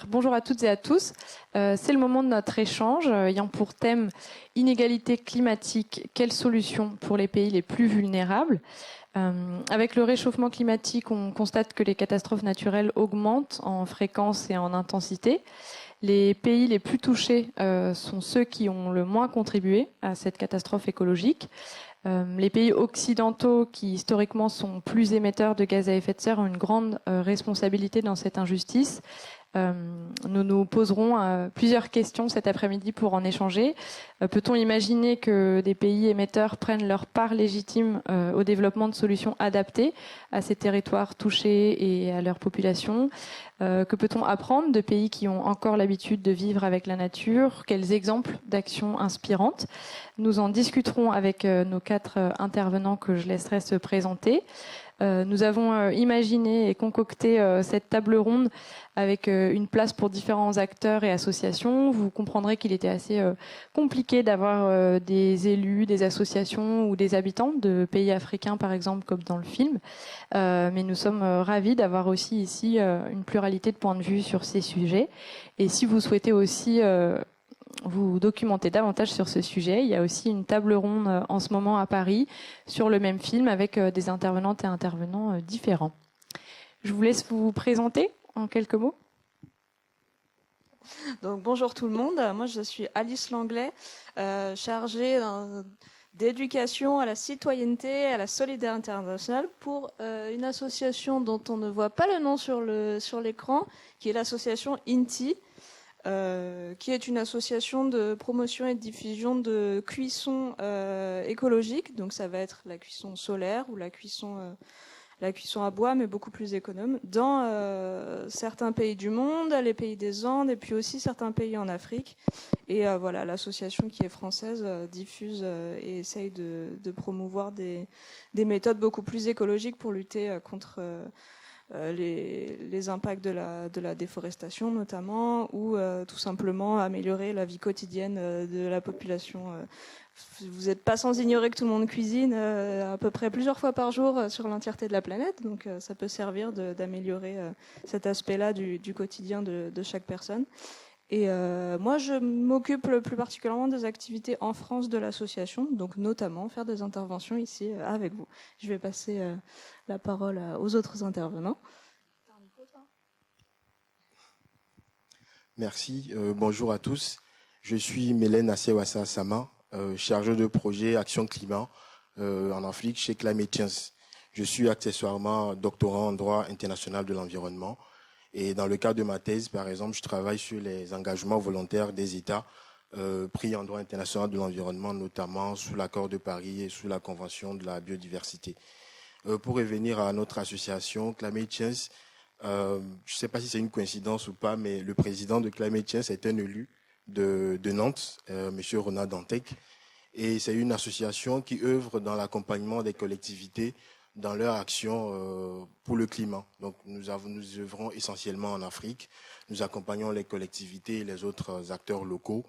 bonjour à toutes et à tous. C'est le moment de notre échange ayant pour thème inégalité climatique, quelles solutions pour les pays les plus vulnérables. Avec le réchauffement climatique, on constate que les catastrophes naturelles augmentent en fréquence et en intensité. Les pays les plus touchés sont ceux qui ont le moins contribué à cette catastrophe écologique. Les pays occidentaux, qui historiquement sont plus émetteurs de gaz à effet de serre, ont une grande responsabilité dans cette injustice. Nous nous poserons plusieurs questions cet après-midi pour en échanger. Peut-on imaginer que des pays émetteurs prennent leur part légitime au développement de solutions adaptées à ces territoires touchés et à leur population? Que peut-on apprendre de pays qui ont encore l'habitude de vivre avec la nature? Quels exemples d'actions inspirantes? Nous en discuterons avec nos 4 intervenants que je laisserai se présenter. Nous avons imaginé et concocté cette table ronde avec une place pour différents acteurs et associations. Vous comprendrez qu'il était assez compliqué d'avoir des élus, des associations ou des habitants de pays africains, par exemple, comme dans le film. Mais nous sommes ravis d'avoir aussi ici une pluralité de points de vue sur ces sujets. Et si vous souhaitez aussi vous documenter davantage sur ce sujet, il y a aussi une table ronde en ce moment à Paris sur le même film avec des intervenantes et intervenants différents. Je vous laisse vous présenter en quelques mots. Donc, bonjour tout le monde, moi je suis Alice Langlais, chargée d'éducation à la citoyenneté, à la solidarité internationale pour une association dont on ne voit pas le nom sur l'écran, qui est l'association INTI, qui est une association de promotion et de diffusion de cuisson écologique. Donc ça va être la cuisson solaire ou la cuisson à bois, mais beaucoup plus économe, dans certains pays du monde, les pays des Andes, et puis aussi certains pays en Afrique. Et voilà, l'association qui est française diffuse et essaye de promouvoir des méthodes beaucoup plus écologiques pour lutter contre les impacts de la déforestation notamment, ou tout simplement améliorer la vie quotidienne de la population. Vous n'êtes pas sans ignorer que tout le monde cuisine à peu près plusieurs fois par jour sur l'entièreté de la planète, donc ça peut servir d'améliorer cet aspect-là du quotidien de chaque personne. Et moi, je m'occupe le plus particulièrement des activités en France de l'association, donc notamment faire des interventions ici avec vous. Je vais passer la parole aux autres intervenants. Merci. Bonjour à tous. Je suis Mélène Assewassa Sama, chargé de projet Action Climat en Afrique chez Climate Change. Je suis accessoirement doctorant en droit international de l'environnement. Et dans le cadre de ma thèse, par exemple, je travaille sur les engagements volontaires des États pris en droit international de l'environnement, notamment sous l'accord de Paris et sous la Convention de la biodiversité. Pour revenir à notre association, Climate Change, je ne sais pas si c'est une coïncidence ou pas, mais le président de Climate Change est un élu de Nantes, M. Ronald Dantec. Et c'est une association qui œuvre dans l'accompagnement des collectivités dans leur action pour le climat. Donc nous œuvrons essentiellement en Afrique. Nous accompagnons les collectivités et les autres acteurs locaux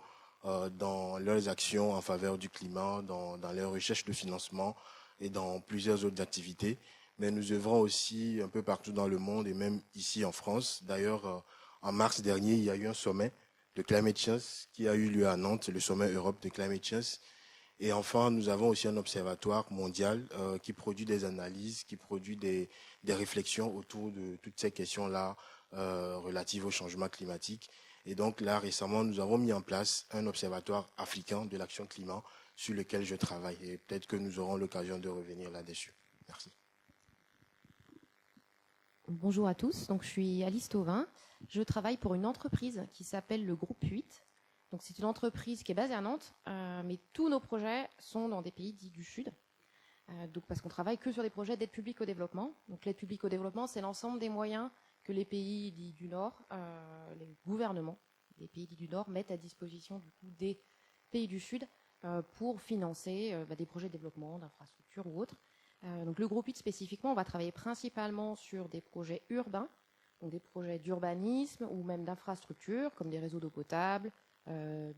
dans leurs actions en faveur du climat, dans leurs recherches de financement et dans plusieurs autres activités. Mais nous œuvrons aussi un peu partout dans le monde et même ici en France. D'ailleurs, en mars dernier, il y a eu un sommet de Climate Change qui a eu lieu à Nantes, le sommet Europe de Climate Change. Et enfin, nous avons aussi un observatoire mondial qui produit des analyses, qui produit des réflexions autour de toutes ces questions-là relatives au changement climatique. Et donc là, récemment, nous avons mis en place un observatoire africain de l'action climat sur lequel je travaille. Et peut-être que nous aurons l'occasion de revenir là-dessus. Merci. Bonjour à tous, donc je suis Alice Thauvin. Je travaille pour une entreprise qui s'appelle le Groupe 8. Donc c'est une entreprise qui est basée à Nantes, mais tous nos projets sont dans des pays dits du Sud. Donc parce qu'on travaille que sur des projets d'aide publique au développement. Donc l'aide publique au développement, c'est l'ensemble des moyens que les pays dits du Nord, les gouvernements des pays dits du Nord mettent à disposition du coup des pays du Sud pour financer des projets de développement, d'infrastructures ou autres. Donc le groupe 8 spécifiquement, on va travailler principalement sur des projets urbains, donc des projets d'urbanisme ou même d'infrastructures comme des réseaux d'eau potable,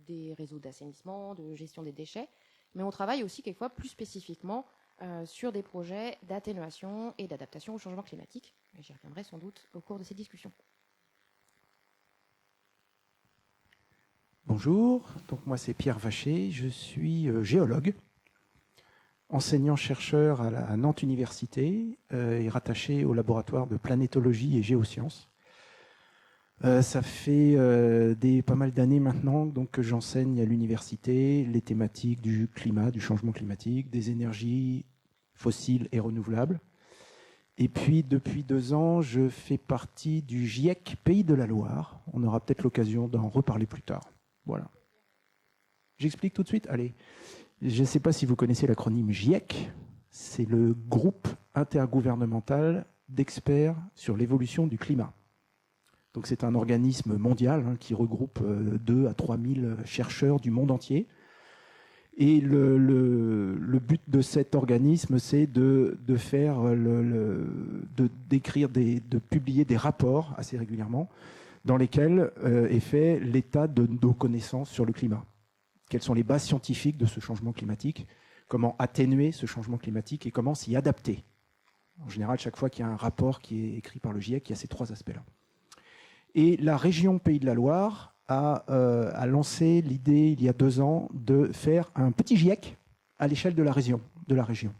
des réseaux d'assainissement, de gestion des déchets. Mais on travaille aussi quelquefois plus spécifiquement sur des projets d'atténuation et d'adaptation au changement climatique. Et j'y reviendrai sans doute au cours de ces discussions. Bonjour, donc moi c'est Pierre Vacher, je suis géologue, enseignant-chercheur à Nantes Université et rattaché au laboratoire de planétologie et géosciences. Ça fait pas mal d'années maintenant donc, que j'enseigne à l'université les thématiques du climat, du changement climatique, des énergies fossiles et renouvelables. Et puis depuis 2 ans, je fais partie du GIEC Pays de la Loire. On aura peut-être l'occasion d'en reparler plus tard. Voilà. J'explique tout de suite. Allez, je ne sais pas si vous connaissez l'acronyme GIEC. C'est le groupe intergouvernemental d'experts sur l'évolution du climat. Donc c'est un organisme mondial qui regroupe 2 à 3 000 chercheurs du monde entier. Et le but de cet organisme, c'est de publier des rapports assez régulièrement dans lesquels est fait l'état de nos connaissances sur le climat. Quelles sont les bases scientifiques de ce changement climatique, comment atténuer ce changement climatique et comment s'y adapter. En général, chaque fois qu'il y a un rapport qui est écrit par le GIEC, il y a ces 3 aspects-là. Et la région Pays de la Loire a lancé l'idée, il y a 2 ans, de faire un petit GIEC à l'échelle de la région.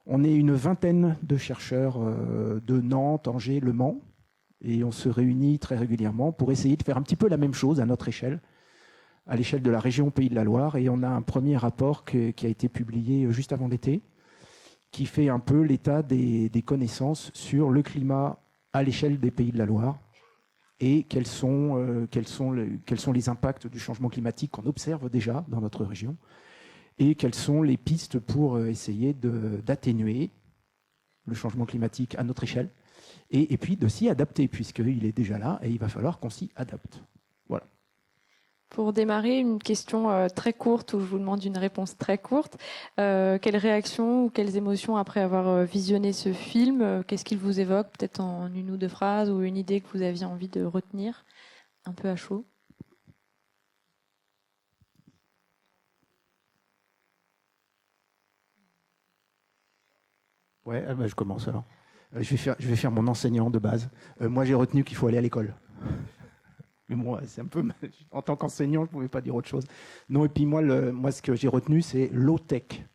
On est une vingtaine de chercheurs de Nantes, Angers, Le Mans, et on se réunit très régulièrement pour essayer de faire un petit peu la même chose à notre échelle, à l'échelle de la région Pays de la Loire. Et on a un premier rapport qui a été publié juste avant l'été, qui fait un peu l'état des connaissances sur le climat à l'échelle des Pays de la Loire et quels sont les impacts du changement climatique qu'on observe déjà dans notre région et quelles sont les pistes pour essayer d'atténuer le changement climatique à notre échelle et puis de s'y adapter puisqu'il est déjà là et il va falloir qu'on s'y adapte. Voilà. Pour démarrer, une question très courte où je vous demande une réponse très courte. Quelles réactions ou quelles émotions après avoir visionné ce film? Qu'est-ce qu'il vous évoque? Peut-être en 1 ou 2 phrases ou une idée que vous aviez envie de retenir un peu à chaud? Ouais, je commence alors. Je vais faire mon enseignant de base. Moi, j'ai retenu qu'il faut aller à l'école. Mais moi, c'est un peu. En tant qu'enseignant, je ne pouvais pas dire autre chose. Non, et puis moi, ce que j'ai retenu, c'est low-tech.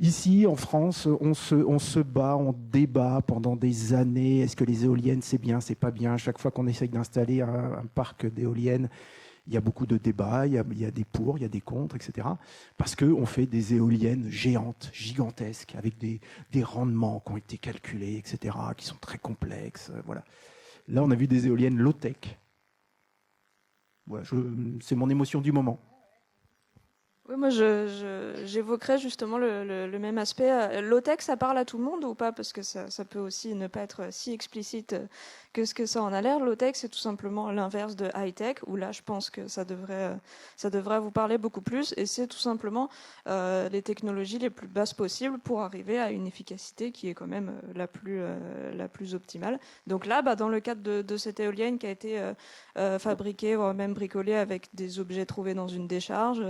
Ici, en France, on se bat, on débat pendant des années. Est-ce que les éoliennes, c'est bien, c'est pas bien? Chaque fois qu'on essaye d'installer un parc d'éoliennes, il y a beaucoup de débats, il y a des pour, il y a des contre, etc. Parce qu'on fait des éoliennes géantes, gigantesques, avec des rendements qui ont été calculés, etc., qui sont très complexes. Voilà. Là, on a vu des éoliennes low-tech. Voilà, c'est mon émotion du moment. Oui, moi j'évoquerais justement le même aspect. Low-tech, ça parle à tout le monde ou pas? Parce que ça peut aussi ne pas être si explicite que ce que ça en a l'air. Low-tech, c'est tout simplement l'inverse de high-tech, où là je pense que ça devrait vous parler beaucoup plus. Et c'est tout simplement les technologies les plus basses possibles pour arriver à une efficacité qui est quand même la plus optimale. Donc là, dans le cadre de cette éolienne qui a été fabriquée, voire même bricolée avec des objets trouvés dans une décharge,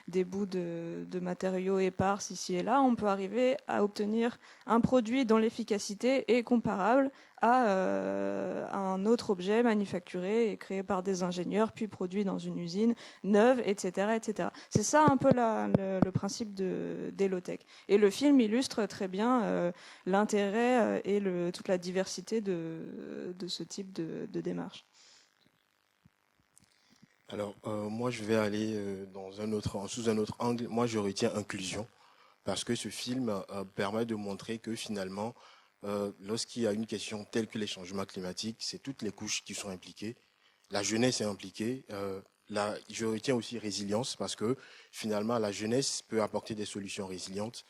des bouts de matériaux épars ici et là, on peut arriver à obtenir un produit dont l'efficacité est comparable à un autre objet manufacturé et créé par des ingénieurs, puis produit dans une usine neuve, etc. etc. C'est ça un peu le principe des low-tech. Et le film illustre très bien l'intérêt et toute la diversité de ce type de démarche. Alors, moi, je vais aller sous un autre angle. Moi, je retiens inclusion, parce que ce film permet de montrer que finalement, lorsqu'il y a une question telle que les changements climatiques, c'est toutes les couches qui sont impliquées. La jeunesse est impliquée. Je retiens aussi résilience, parce que finalement, la jeunesse peut apporter des solutions résilientes.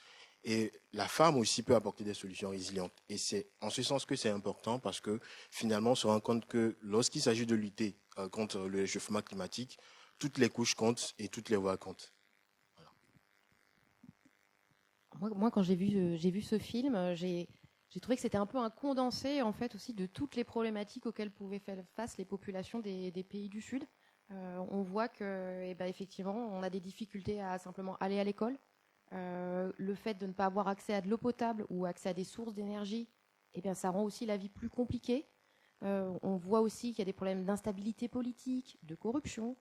Et la femme aussi peut apporter des solutions résilientes. Et c'est en ce sens que c'est important, parce que finalement, on se rend compte que lorsqu'il s'agit de lutter contre le réchauffement climatique, toutes les couches comptent et toutes les voix comptent. Voilà. Moi, quand j'ai vu ce film, j'ai trouvé que c'était un peu un condensé en fait aussi de toutes les problématiques auxquelles pouvaient faire face les populations des pays du Sud. On voit que, effectivement, on a des difficultés à simplement aller à l'école. Le fait de ne pas avoir accès à de l'eau potable ou accès à des sources d'énergie, ça rend aussi la vie plus compliquée. On voit aussi qu'il y a des problèmes d'instabilité politique, de corruption.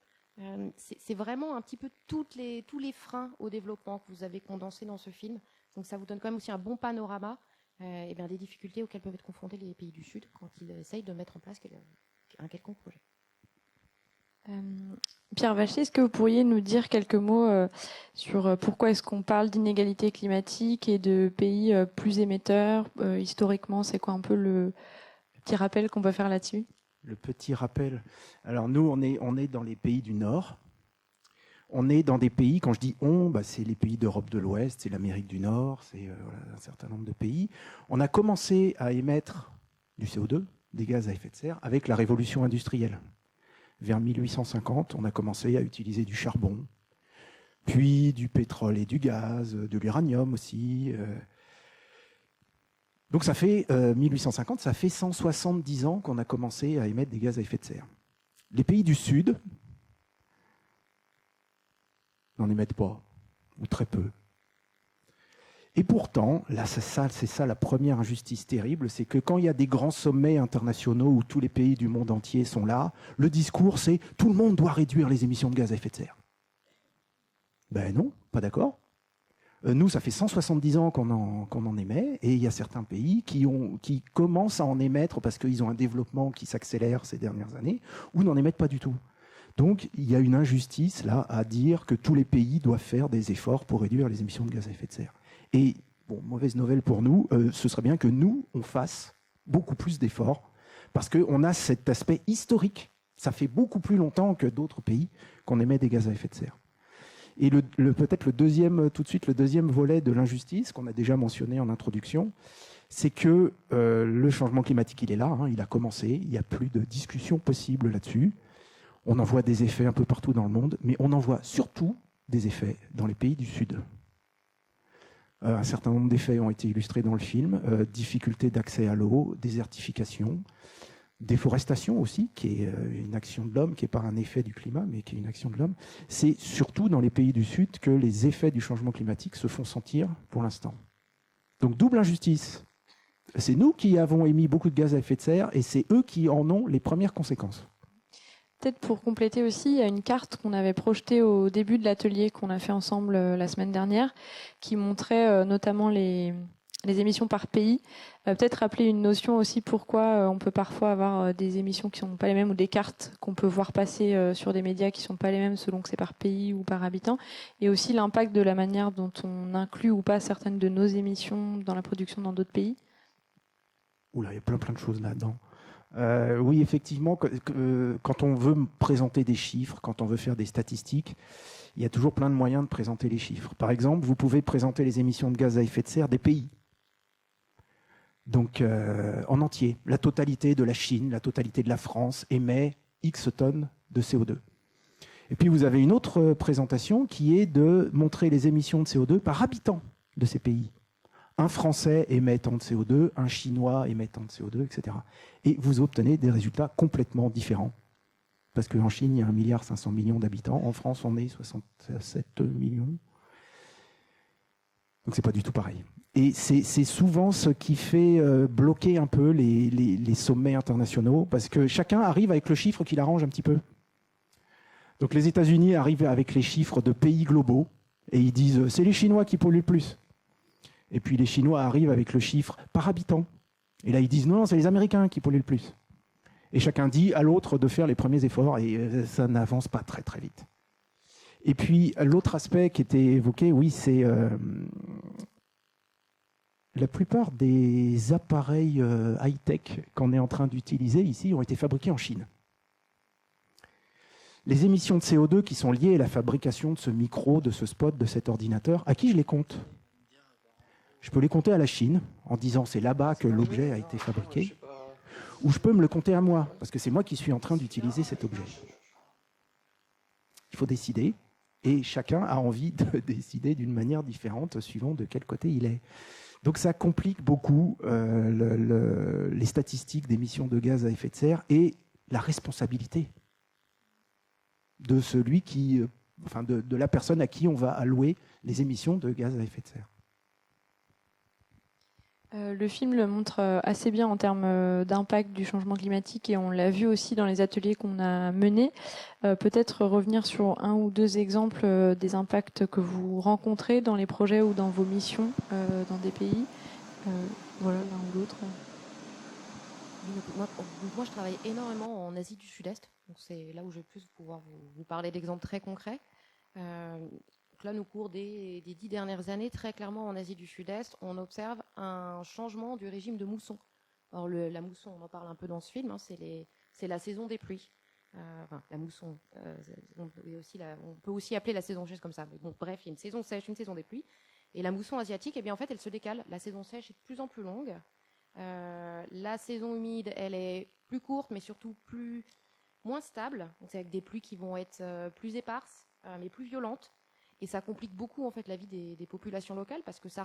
C'est vraiment un petit peu tous les freins au développement que vous avez condensés dans ce film. Donc ça vous donne quand même aussi un bon panorama des difficultés auxquelles peuvent être confrontés les pays du Sud quand ils essayent de mettre en place un quelconque projet. Pierre Vacher, est-ce que vous pourriez nous dire quelques mots sur pourquoi est-ce qu'on parle d'inégalité climatique et de pays plus émetteurs historiquement, c'est quoi un peu le petit rappel qu'on peut faire là-dessus? Le petit rappel. Alors nous, on est dans les pays du Nord. On est dans des pays, quand je dis on, c'est les pays d'Europe de l'Ouest, c'est l'Amérique du Nord, c'est un certain nombre de pays. On a commencé à émettre du CO2, des gaz à effet de serre, avec la révolution industrielle. Vers 1850, on a commencé à utiliser du charbon, puis du pétrole et du gaz, de l'uranium aussi. Donc ça fait 1850, ça fait 170 ans qu'on a commencé à émettre des gaz à effet de serre. Les pays du Sud n'en émettent pas, ou très peu. Et pourtant, là, c'est ça la première injustice terrible, c'est que quand il y a des grands sommets internationaux où tous les pays du monde entier sont là, le discours c'est « tout le monde doit réduire les émissions de gaz à effet de serre ». Ben non, pas d'accord. Nous, ça fait 170 ans qu'on en émet, et il y a certains pays qui commencent à en émettre parce qu'ils ont un développement qui s'accélère ces dernières années, ou n'en émettent pas du tout. Donc, il y a une injustice là à dire que tous les pays doivent faire des efforts pour réduire les émissions de gaz à effet de serre. Et, bon, mauvaise nouvelle pour nous, ce serait bien que nous, on fasse beaucoup plus d'efforts, parce qu'on a cet aspect historique. Ça fait beaucoup plus longtemps que d'autres pays qu'on émet des gaz à effet de serre. Et peut-être le deuxième volet de l'injustice, qu'on a déjà mentionné en introduction, c'est que le changement climatique, il est là, il a commencé, il n'y a plus de discussion possible là-dessus. On en voit des effets un peu partout dans le monde, mais on en voit surtout des effets dans les pays du Sud. Un certain nombre d'effets ont été illustrés dans le film. Difficulté d'accès à l'eau, désertification, déforestation aussi, qui est une action de l'homme, qui n'est pas un effet du climat, mais qui est une action de l'homme. C'est surtout dans les pays du Sud que les effets du changement climatique se font sentir pour l'instant. Donc double injustice. C'est nous qui avons émis beaucoup de gaz à effet de serre et c'est eux qui en ont les premières conséquences. Peut-être pour compléter aussi, il y a une carte qu'on avait projetée au début de l'atelier qu'on a fait ensemble la semaine dernière, qui montrait notamment les émissions par pays. Peut-être rappeler une notion aussi pourquoi on peut parfois avoir des émissions qui ne sont pas les mêmes ou des cartes qu'on peut voir passer sur des médias qui ne sont pas les mêmes selon que c'est par pays ou par habitant. Et aussi l'impact de la manière dont on inclut ou pas certaines de nos émissions dans la production dans d'autres pays. Oula, il y a plein de choses là-dedans. Oui, effectivement, quand on veut présenter des chiffres, quand on veut faire des statistiques, il y a toujours plein de moyens de présenter les chiffres. Par exemple, vous pouvez présenter les émissions de gaz à effet de serre des pays. Donc, en entier, la totalité de la Chine, la totalité de la France émet X tonnes de CO2. Et puis, vous avez une autre présentation qui est de montrer les émissions de CO2 par habitant de ces pays. Un Français émet tant de CO2, un Chinois émet tant de CO2, etc. Et vous obtenez des résultats complètement différents. Parce qu'en Chine, il y a 1,5 milliard d'habitants. En France, on est 67 millions. Donc, c'est pas du tout pareil. Et c'est souvent ce qui fait bloquer un peu les sommets internationaux, parce que chacun arrive avec le chiffre qui l'arrange un petit peu. Donc, les États-Unis arrivent avec les chiffres de pays globaux, et ils disent c'est les Chinois qui polluent le plus. Et puis les Chinois arrivent avec le chiffre par habitant. Et là, ils disent non, c'est les Américains qui polluent le plus. Et chacun dit à l'autre de faire les premiers efforts, et ça n'avance pas très très vite. Et puis l'autre aspect qui était évoqué, oui, c'est la plupart des appareils high-tech qu'on est en train d'utiliser ici ont été fabriqués en Chine. Les émissions de CO2 qui sont liées à la fabrication de ce micro, de ce spot, de cet ordinateur, à qui je les compte ? Je peux les compter à la Chine, en disant c'est là-bas que l'objet a été fabriqué, ou je peux me le compter à moi, parce que c'est moi qui suis en train d'utiliser cet objet. Il faut décider, et chacun a envie de décider d'une manière différente, suivant de quel côté il est. Donc ça complique beaucoup les statistiques d'émissions de gaz à effet de serre et la responsabilité de celui de la personne à qui on va allouer les émissions de gaz à effet de serre. Le film le montre assez bien en termes d'impact du changement climatique et on l'a vu aussi dans les ateliers qu'on a menés. Peut-être revenir sur un ou deux exemples des impacts que vous rencontrez dans les projets ou dans vos missions dans des pays. Voilà, l'un ou l'autre. Moi, je travaille énormément en Asie du Sud-Est. Donc c'est là où je vais plus pouvoir vous parler d'exemples très concrets. Donc là, au cours des 10 dernières années, très clairement en Asie du Sud-Est, on observe un changement du régime de mousson. Alors la mousson, on en parle un peu dans ce film, hein, c'est la saison des pluies. La mousson, on peut aussi appeler la saison sèche comme ça. Mais bon, bref, il y a une saison sèche, une saison des pluies. Et la mousson asiatique, eh bien, en fait, elle se décale. La saison sèche est de plus en plus longue. La saison humide, elle est plus courte, mais surtout moins stable. Donc, c'est avec des pluies qui vont être plus éparses, mais plus violentes. Et ça complique beaucoup en fait la vie des populations locales parce que ça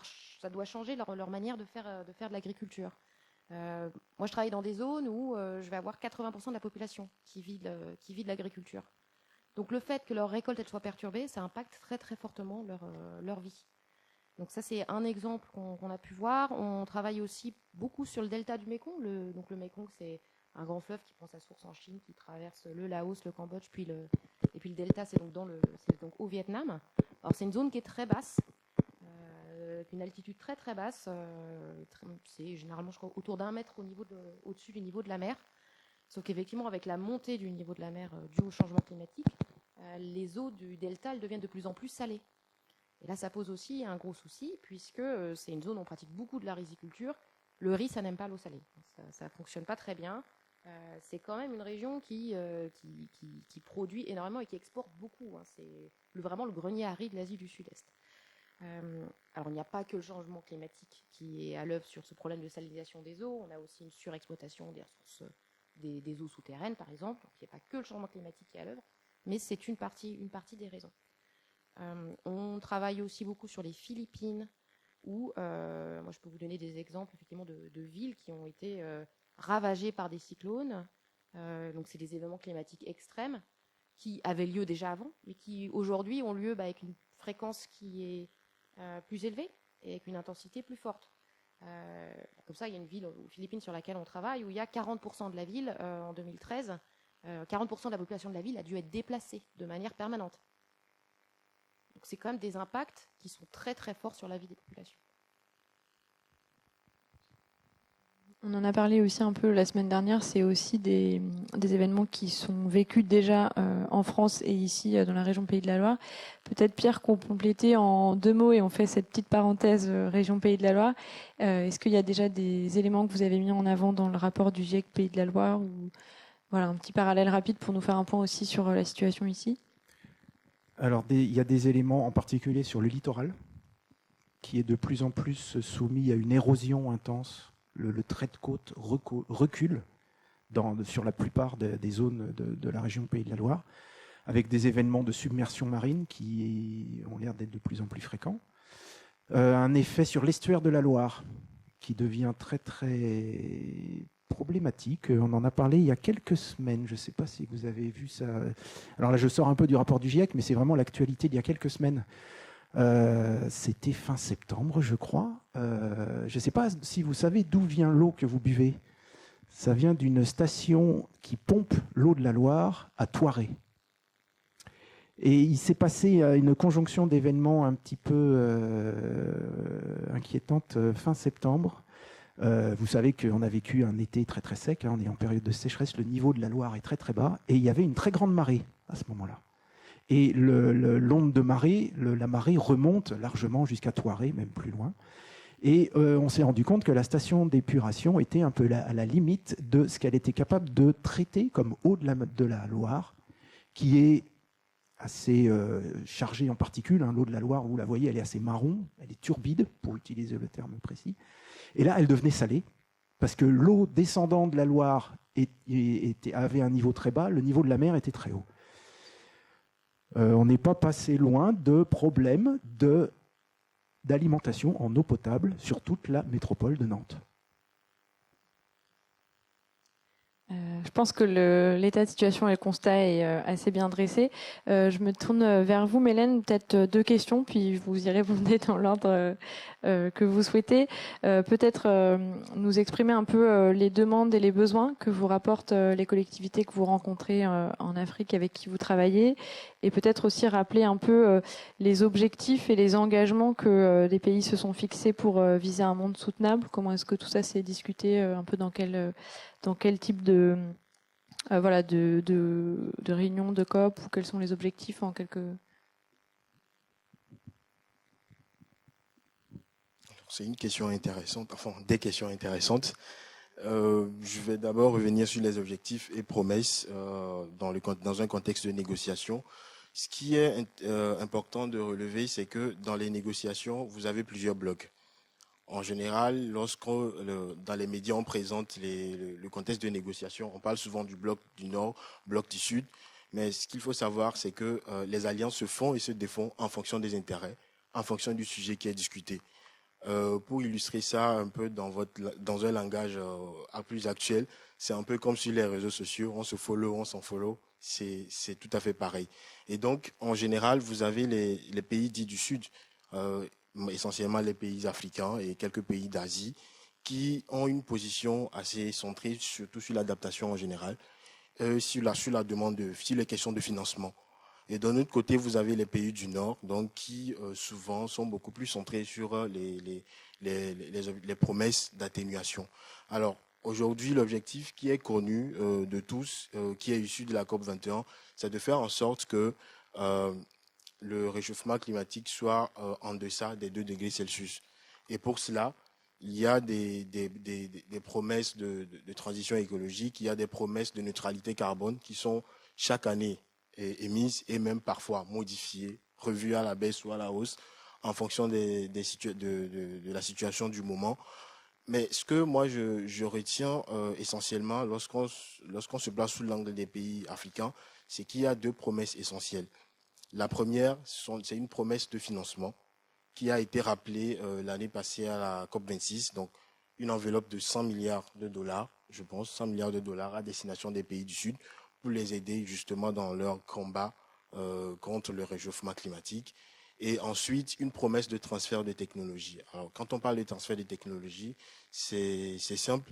doit changer leur manière de faire de l'agriculture. Moi, je travaille dans des zones où je vais avoir 80% de la population qui vit de l'agriculture. Donc, le fait que leur récolte elle soit perturbée, ça impacte très très fortement leur vie. Donc ça, c'est un exemple qu'on a pu voir. On travaille aussi beaucoup sur le delta du Mékong. Donc le Mékong, c'est un grand fleuve qui prend sa source en Chine, qui traverse le Laos, le Cambodge, et puis le delta, c'est donc au Vietnam. Alors c'est une zone qui est très basse, une altitude très très basse. C'est généralement, je crois, autour d'1 mètre au-dessus du niveau de la mer. Sauf qu'effectivement, avec la montée du niveau de la mer due au changement climatique, les eaux du delta, elles deviennent de plus en plus salées. Et là, ça pose aussi un gros souci, puisque c'est une zone où on pratique beaucoup de la riziculture. Le riz, ça n'aime pas l'eau salée. Ça ne fonctionne pas très bien. C'est quand même une région qui produit énormément et qui exporte beaucoup. Hein. C'est vraiment le grenier à riz de l'Asie du Sud-Est. Alors, il n'y a pas que le changement climatique qui est à l'œuvre sur ce problème de salinisation des eaux. On a aussi une surexploitation des ressources des eaux souterraines, par exemple. Donc, il n'y a pas que le changement climatique qui est à l'œuvre, mais c'est une partie des raisons. On travaille aussi beaucoup sur les Philippines, où moi je peux vous donner des exemples effectivement de villes qui ont été ravagées par des cyclones. Donc c'est des événements climatiques extrêmes qui avaient lieu déjà avant, mais qui aujourd'hui ont lieu avec une fréquence qui est plus élevée et avec une intensité plus forte. Comme ça, il y a une ville aux Philippines sur laquelle on travaille où il y a 40% de la ville en 2013, 40% de la population de la ville a dû être déplacée de manière permanente. Donc c'est quand même des impacts qui sont très très forts sur la vie des populations. On en a parlé aussi un peu la semaine dernière, c'est aussi des événements qui sont vécus déjà en France et ici dans la région Pays de la Loire. Peut-être Pierre qu'on compléter en 2 mots et on fait cette petite parenthèse région Pays de la Loire. Est-ce qu'il y a déjà des éléments que vous avez mis en avant dans le rapport du GIEC Pays de la Loire ou voilà, un petit parallèle rapide pour nous faire un point aussi sur la situation ici? Alors, il y a des éléments en particulier sur le littoral, qui est de plus en plus soumis à une érosion intense. Le trait de côte recule sur la plupart des zones de la région Pays de la Loire, avec des événements de submersion marine qui ont l'air d'être de plus en plus fréquents. Un effet sur l'estuaire de la Loire, qui devient très très problématique. On en a parlé il y a quelques semaines. Je ne sais pas si vous avez vu ça. Alors là, je sors un peu du rapport du GIEC, mais c'est vraiment l'actualité d'il y a quelques semaines. C'était fin septembre, je crois. Je ne sais pas si vous savez d'où vient l'eau que vous buvez. Ça vient d'une station qui pompe l'eau de la Loire à Thoiré. Et il s'est passé une conjonction d'événements un petit peu inquiétante fin septembre. Vous savez qu'on a vécu un été très très sec, hein, on est en période de sécheresse, le niveau de la Loire est très très bas, et il y avait une très grande marée à ce moment-là. Et l'onde de marée, la marée remonte largement jusqu'à Thoiré, même plus loin. Et on s'est rendu compte que la station d'épuration était un peu à la limite de ce qu'elle était capable de traiter comme eau de la Loire, qui est assez chargée en particules. Hein. L'eau de la Loire, vous la voyez, elle est assez marron, elle est turbide, pour utiliser le terme précis. Et là, elle devenait salée, parce que l'eau descendant de la Loire avait un niveau très bas, le niveau de la mer était très haut. On n'est pas passé loin de problèmes d'alimentation en eau potable sur toute la métropole de Nantes. Je pense que l'état de situation et le constat est assez bien dressé. Je me tourne vers vous, Mélène, peut-être deux questions, puis vous y répondez dans l'ordre que vous souhaitez. Peut-être nous exprimer un peu les demandes et les besoins que vous rapportent les collectivités que vous rencontrez en Afrique avec qui vous travaillez, et peut-être aussi rappeler un peu les objectifs et les engagements que les pays se sont fixés pour viser un monde soutenable. Comment est-ce que tout ça s'est discuté, un peu dans quel type de réunion, de COP, ou quels sont les objectifs en quelques... C'est une question intéressante, enfin des questions intéressantes. Je vais d'abord revenir sur les objectifs et promesses dans un contexte de négociation. Ce qui est important de relever, c'est que dans les négociations, vous avez plusieurs blocs. En général, dans les médias, on présente le contexte de négociation, on parle souvent du bloc du Nord, bloc du Sud. Mais ce qu'il faut savoir, c'est que les alliances se font et se défont en fonction des intérêts, en fonction du sujet qui est discuté. Pour illustrer ça un peu dans un langage plus actuel, c'est un peu comme sur les réseaux sociaux, on se follow, on s'en follow, c'est tout à fait pareil. Et donc, en général, vous avez les pays dits du Sud, essentiellement les pays africains et quelques pays d'Asie, qui ont une position assez centrée, surtout sur l'adaptation en général, sur les questions de financement. Et d'un autre côté, vous avez les pays du Nord, donc qui souvent sont beaucoup plus centrés sur les promesses d'atténuation. Alors, aujourd'hui, l'objectif qui est connu de tous, qui est issu de la COP 21, c'est de faire en sorte que le réchauffement climatique soit en deçà des 2 degrés Celsius. Et pour cela, il y a des promesses de transition écologique, il y a des promesses de neutralité carbone qui sont chaque année émises et même parfois modifiées, revues à la baisse ou à la hausse en fonction de la situation du moment. Mais ce que moi je retiens essentiellement lorsqu'on se place sous l'angle des pays africains, c'est qu'il y a 2 promesses essentielles. La première, c'est une promesse de financement qui a été rappelée l'année passée à la COP26, donc une enveloppe de 100 milliards de dollars, je pense, 100 milliards de dollars à destination des pays du Sud pour les aider justement dans leur combat contre le réchauffement climatique. Et ensuite, une promesse de transfert de technologie. Alors, quand on parle de transfert de technologie, c'est simple.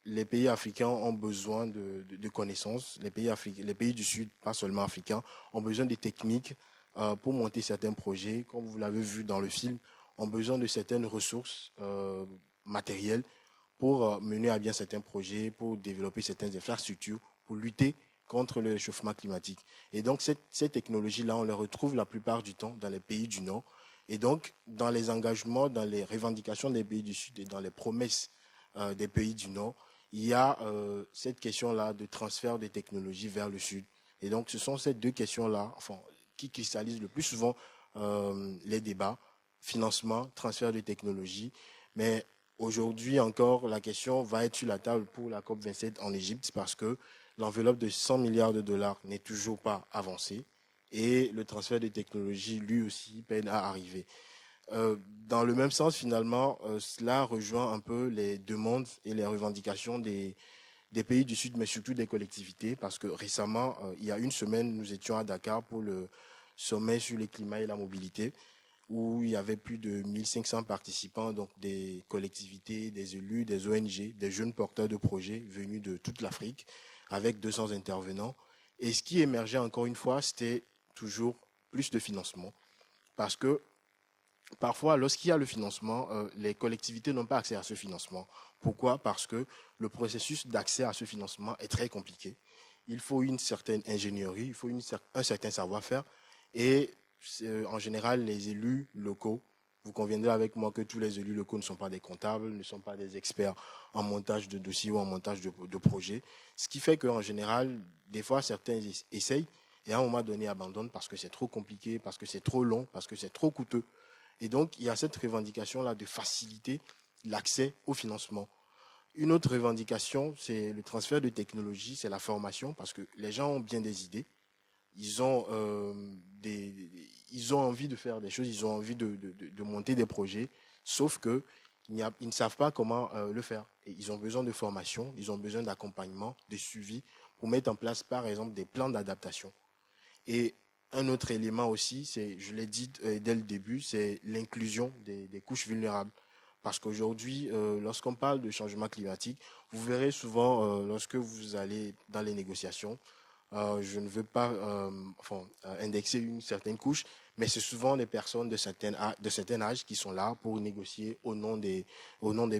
Les pays africains ont besoin de connaissances. Les pays du Sud, pas seulement africains, ont besoin de techniques pour monter certains projets. Comme vous l'avez vu dans le film, ont besoin de certaines ressources matérielles pour mener à bien certains projets, pour développer certaines infrastructures, pour lutter contre le réchauffement climatique. Et donc, ces technologies-là, on les retrouve la plupart du temps dans les pays du Nord. Et donc, dans les engagements, dans les revendications des pays du Sud et dans les promesses des pays du Nord, il y a cette question-là de transfert des technologies vers le Sud. Et donc, ce sont ces 2 questions-là qui cristallisent le plus souvent les débats, financement, transfert de technologies. Mais aujourd'hui encore, la question va être sur la table pour la COP27 en Égypte parce que l'enveloppe de 100 milliards de dollars n'est toujours pas avancée et le transfert de technologies, lui aussi, peine à arriver. Dans le même sens, finalement, cela rejoint un peu les demandes et les revendications des pays du Sud, mais surtout des collectivités, parce que récemment, il y a une semaine, nous étions à Dakar pour le sommet sur le climat et la mobilité, où il y avait plus de 1500 participants, donc des collectivités, des élus, des ONG, des jeunes porteurs de projets venus de toute l'Afrique, avec 200 intervenants. Et ce qui émergeait encore une fois, c'était toujours plus de financement, parce que parfois, lorsqu'il y a le financement, les collectivités n'ont pas accès à ce financement. Pourquoi? Parce que le processus d'accès à ce financement est très compliqué. Il faut une certaine ingénierie, il faut un certain savoir-faire. Et en général, les élus locaux, vous conviendrez avec moi que tous les élus locaux ne sont pas des comptables, ne sont pas des experts en montage de dossiers ou en montage de projets. Ce qui fait qu'en général, des fois, certains essayent et à un moment donné abandonnent parce que c'est trop compliqué, parce que c'est trop long, parce que c'est trop coûteux. Et donc, il y a cette revendication-là de faciliter l'accès au financement. Une autre revendication, c'est le transfert de technologie, c'est la formation, parce que les gens ont bien des idées, ils ont envie de faire des choses, ils ont envie de monter des projets, sauf que Ils ne savent pas comment le faire. Et ils ont besoin de formation, ils ont besoin d'accompagnement, de suivi pour mettre en place, par exemple, des plans d'adaptation. Et un autre élément aussi, je l'ai dit dès le début, c'est l'inclusion des couches vulnérables. Parce qu'aujourd'hui, lorsqu'on parle de changement climatique, vous verrez souvent, lorsque vous allez dans les négociations, je ne veux pas indexer une certaine couche, mais c'est souvent des personnes de certain âge qui sont là pour négocier au nom des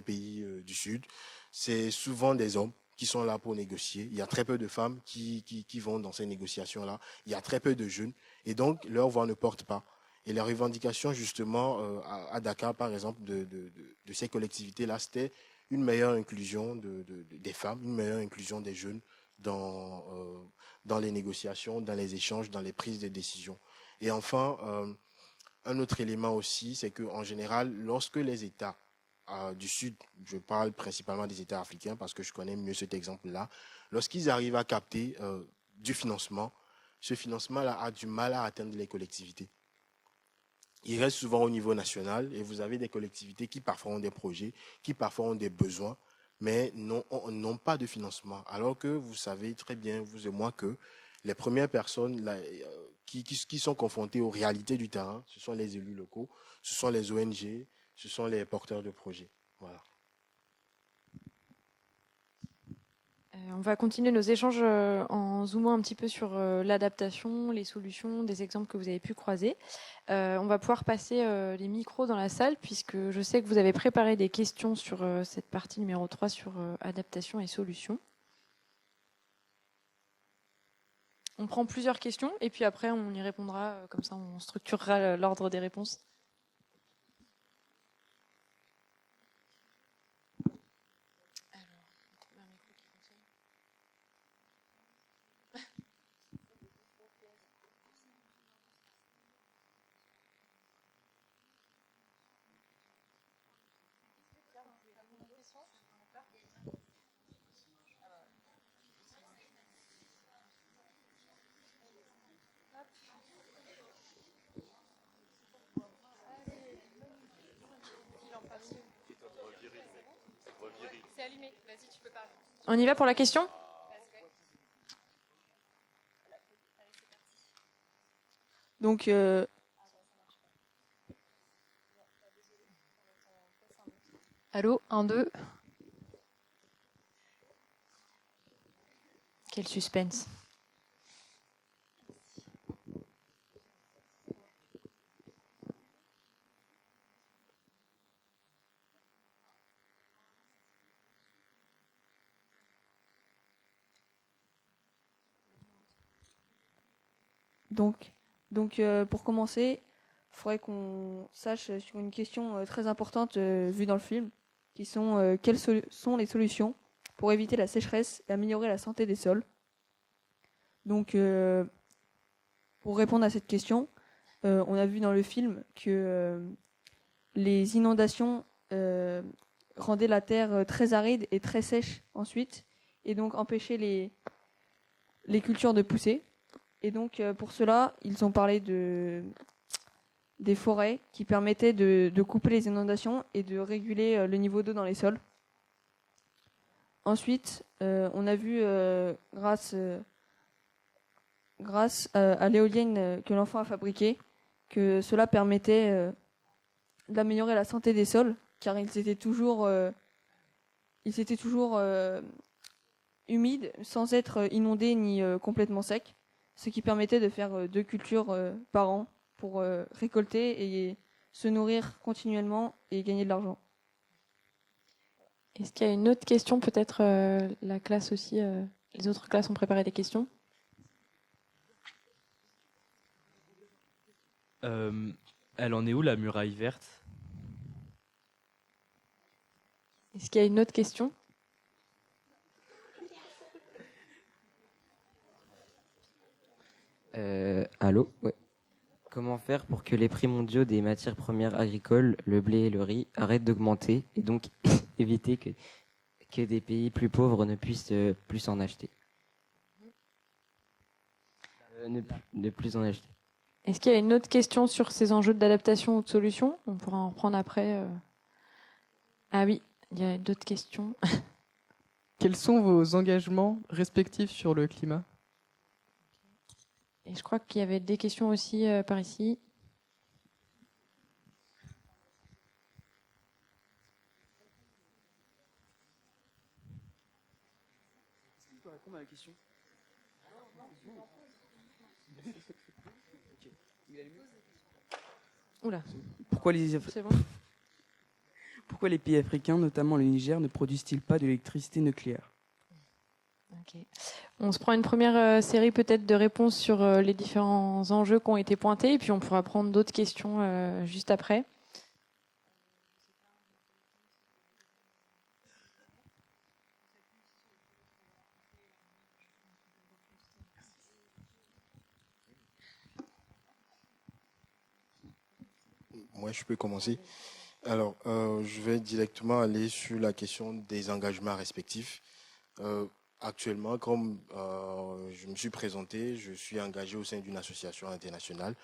pays du Sud. C'est souvent des hommes qui sont là pour négocier. Il y a très peu de femmes qui vont dans ces négociations-là. Il y a très peu de jeunes. Et donc, leur voix ne porte pas. Et les revendications, justement, à Dakar, par exemple, de ces collectivités-là, c'était une meilleure inclusion des femmes, une meilleure inclusion des jeunes dans les négociations, dans les échanges, dans les prises de décisions. Et enfin, un autre élément aussi, c'est qu'en général, lorsque les États du Sud, je parle principalement des États africains parce que je connais mieux cet exemple-là, lorsqu'ils arrivent à capter du financement, ce financement-là a du mal à atteindre les collectivités. Il reste souvent au niveau national et vous avez des collectivités qui parfois ont des projets, qui parfois ont des besoins, mais n'ont pas de financement. Alors que vous savez très bien, vous et moi, que les premières personnes qui sont confrontées aux réalités du terrain, ce sont les élus locaux, ce sont les ONG, ce sont les porteurs de projets. Voilà. On va continuer nos échanges en zoomant un petit peu sur l'adaptation, les solutions, des exemples que vous avez pu croiser. On va pouvoir passer les micros dans la salle puisque je sais que vous avez préparé des questions sur cette partie numéro 3 sur adaptation et solutions. On prend plusieurs questions et puis après on y répondra, comme ça on structurera l'ordre des réponses. C'est allumé, vas-y, tu peux parler. On y va pour la question ? Donc, Allô, 1, 2. Quel suspense. Donc, pour commencer, il faudrait qu'on sache sur une question très importante vue dans le film, qui sont quelles sont les solutions pour éviter la sécheresse et améliorer la santé des sols. Donc, pour répondre à cette question, on a vu dans le film que les inondations rendaient la terre très aride et très sèche ensuite, et donc empêchaient les cultures de pousser. Et donc, pour cela, ils ont parlé des forêts qui permettaient de couper les inondations et de réguler le niveau d'eau dans les sols. Ensuite, on a vu, grâce à l'éolienne que l'enfant a fabriquée, que cela permettait d'améliorer la santé des sols, car ils étaient toujours humides, sans être inondés ni complètement secs, ce qui permettait de faire 2 cultures par an pour récolter et se nourrir continuellement et gagner de l'argent. Est-ce qu'il y a une autre question ? Peut-être la classe aussi, les autres classes ont préparé des questions. Elle en est où, la muraille verte ? Est-ce qu'il y a une autre question ? Allô ? Ouais. Comment faire pour que les prix mondiaux des matières premières agricoles, le blé et le riz, arrêtent d'augmenter et donc éviter que des pays plus pauvres ne puissent plus en acheter ne plus en acheter. Est-ce qu'il y a une autre question sur ces enjeux d'adaptation ou de solution ? On pourra en reprendre après. Ah oui, il y a d'autres questions. Quels sont vos engagements respectifs sur le climat? Et je crois qu'il y avait des questions aussi par ici. Répondre à la question. Oula. Pourquoi les, C'est bon. pourquoi les pays africains, notamment le Niger, ne produisent-ils pas de l'électricité nucléaire? Ok. On se prend une première série peut-être de réponses sur les différents enjeux qui ont été pointés et puis on pourra prendre d'autres questions juste après. Moi, je peux commencer. Alors, je vais directement aller sur la question des engagements respectifs. Actuellement, comme je me suis présenté, je suis engagé au sein d'une association internationale,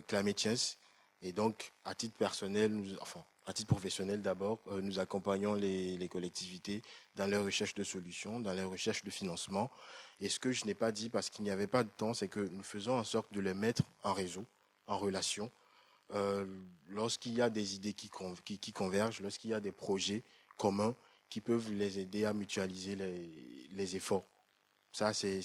Climate Change. Et donc, à titre personnel, à titre professionnel d'abord, nous accompagnons les collectivités dans leur recherche de solutions, dans leur recherche de financement. Et ce que je n'ai pas dit parce qu'il n'y avait pas de temps, c'est que nous faisons en sorte de les mettre en réseau, en relation. Lorsqu'il y a des idées qui convergent, lorsqu'il y a des projets communs qui peuvent les aider à mutualiser les efforts. Ça, c'est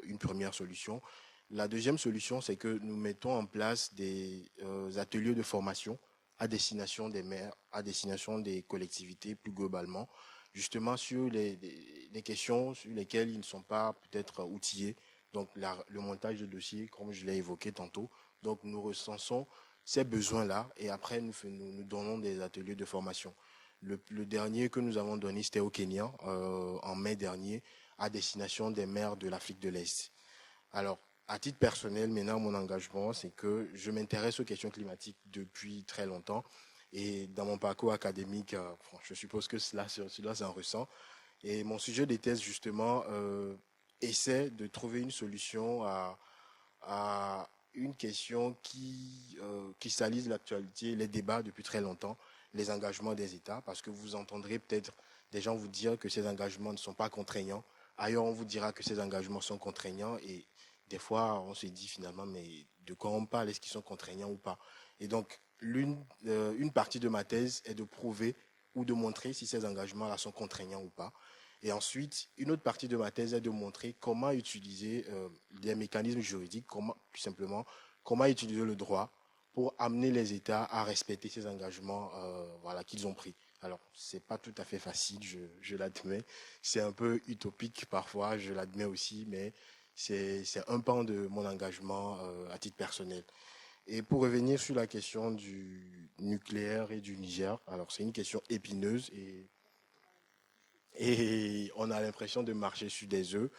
une première solution. La deuxième solution, c'est que nous mettons en place des ateliers de formation à destination des maires, à destination des collectivités plus globalement, justement sur les questions sur lesquelles ils ne sont pas peut-être outillés. Donc le montage de dossiers, comme je l'ai évoqué tantôt. Donc nous recensons ces besoins-là et après nous donnons des ateliers de formation. Le dernier que nous avons donné, c'était au Kenya, en mai dernier, à destination des maires de l'Afrique de l'Est. Alors, à titre personnel, maintenant, mon engagement, c'est que je m'intéresse aux questions climatiques depuis très longtemps. Et dans mon parcours académique, je suppose que cela s'en ressent. Et mon sujet de thèse, justement, essaie de trouver une solution à une question qui cristallise l'actualité, les débats depuis très longtemps, les engagements des États, parce que vous entendrez peut-être des gens vous dire que ces engagements ne sont pas contraignants. Ailleurs, on vous dira que ces engagements sont contraignants et des fois, on se dit finalement, mais de quoi on parle? Est-ce qu'ils sont contraignants ou pas? Et donc, une partie de ma thèse est de prouver ou de montrer si ces engagements-là sont contraignants ou pas. Et ensuite, une autre partie de ma thèse est de montrer comment utiliser des mécanismes juridiques, tout simplement, comment utiliser le droit pour amener les États à respecter ces engagements qu'ils ont pris. Alors, c'est pas tout à fait facile, je l'admets. C'est un peu utopique parfois, je l'admets aussi, mais c'est un pan de mon engagement à titre personnel. Et pour revenir sur la question du nucléaire et du Niger, alors c'est une question épineuse et on a l'impression de marcher sur des œufs.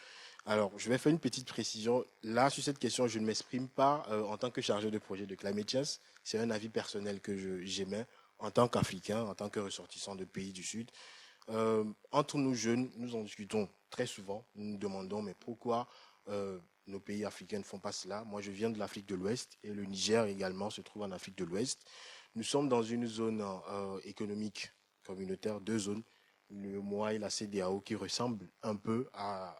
Alors, je vais faire une petite précision. Là, sur cette question, je ne m'exprime pas en tant que chargé de projet de Climate Change. C'est un avis personnel que j'émets en tant qu'Africain, en tant que ressortissant de pays du Sud. Entre nous jeunes, nous en discutons très souvent. Nous nous demandons, mais pourquoi nos pays africains ne font pas cela? Moi, je viens de l'Afrique de l'Ouest et le Niger également se trouve en Afrique de l'Ouest. Nous sommes dans une zone économique communautaire, deux zones, le MOA et la CEDEAO, qui ressemblent un peu à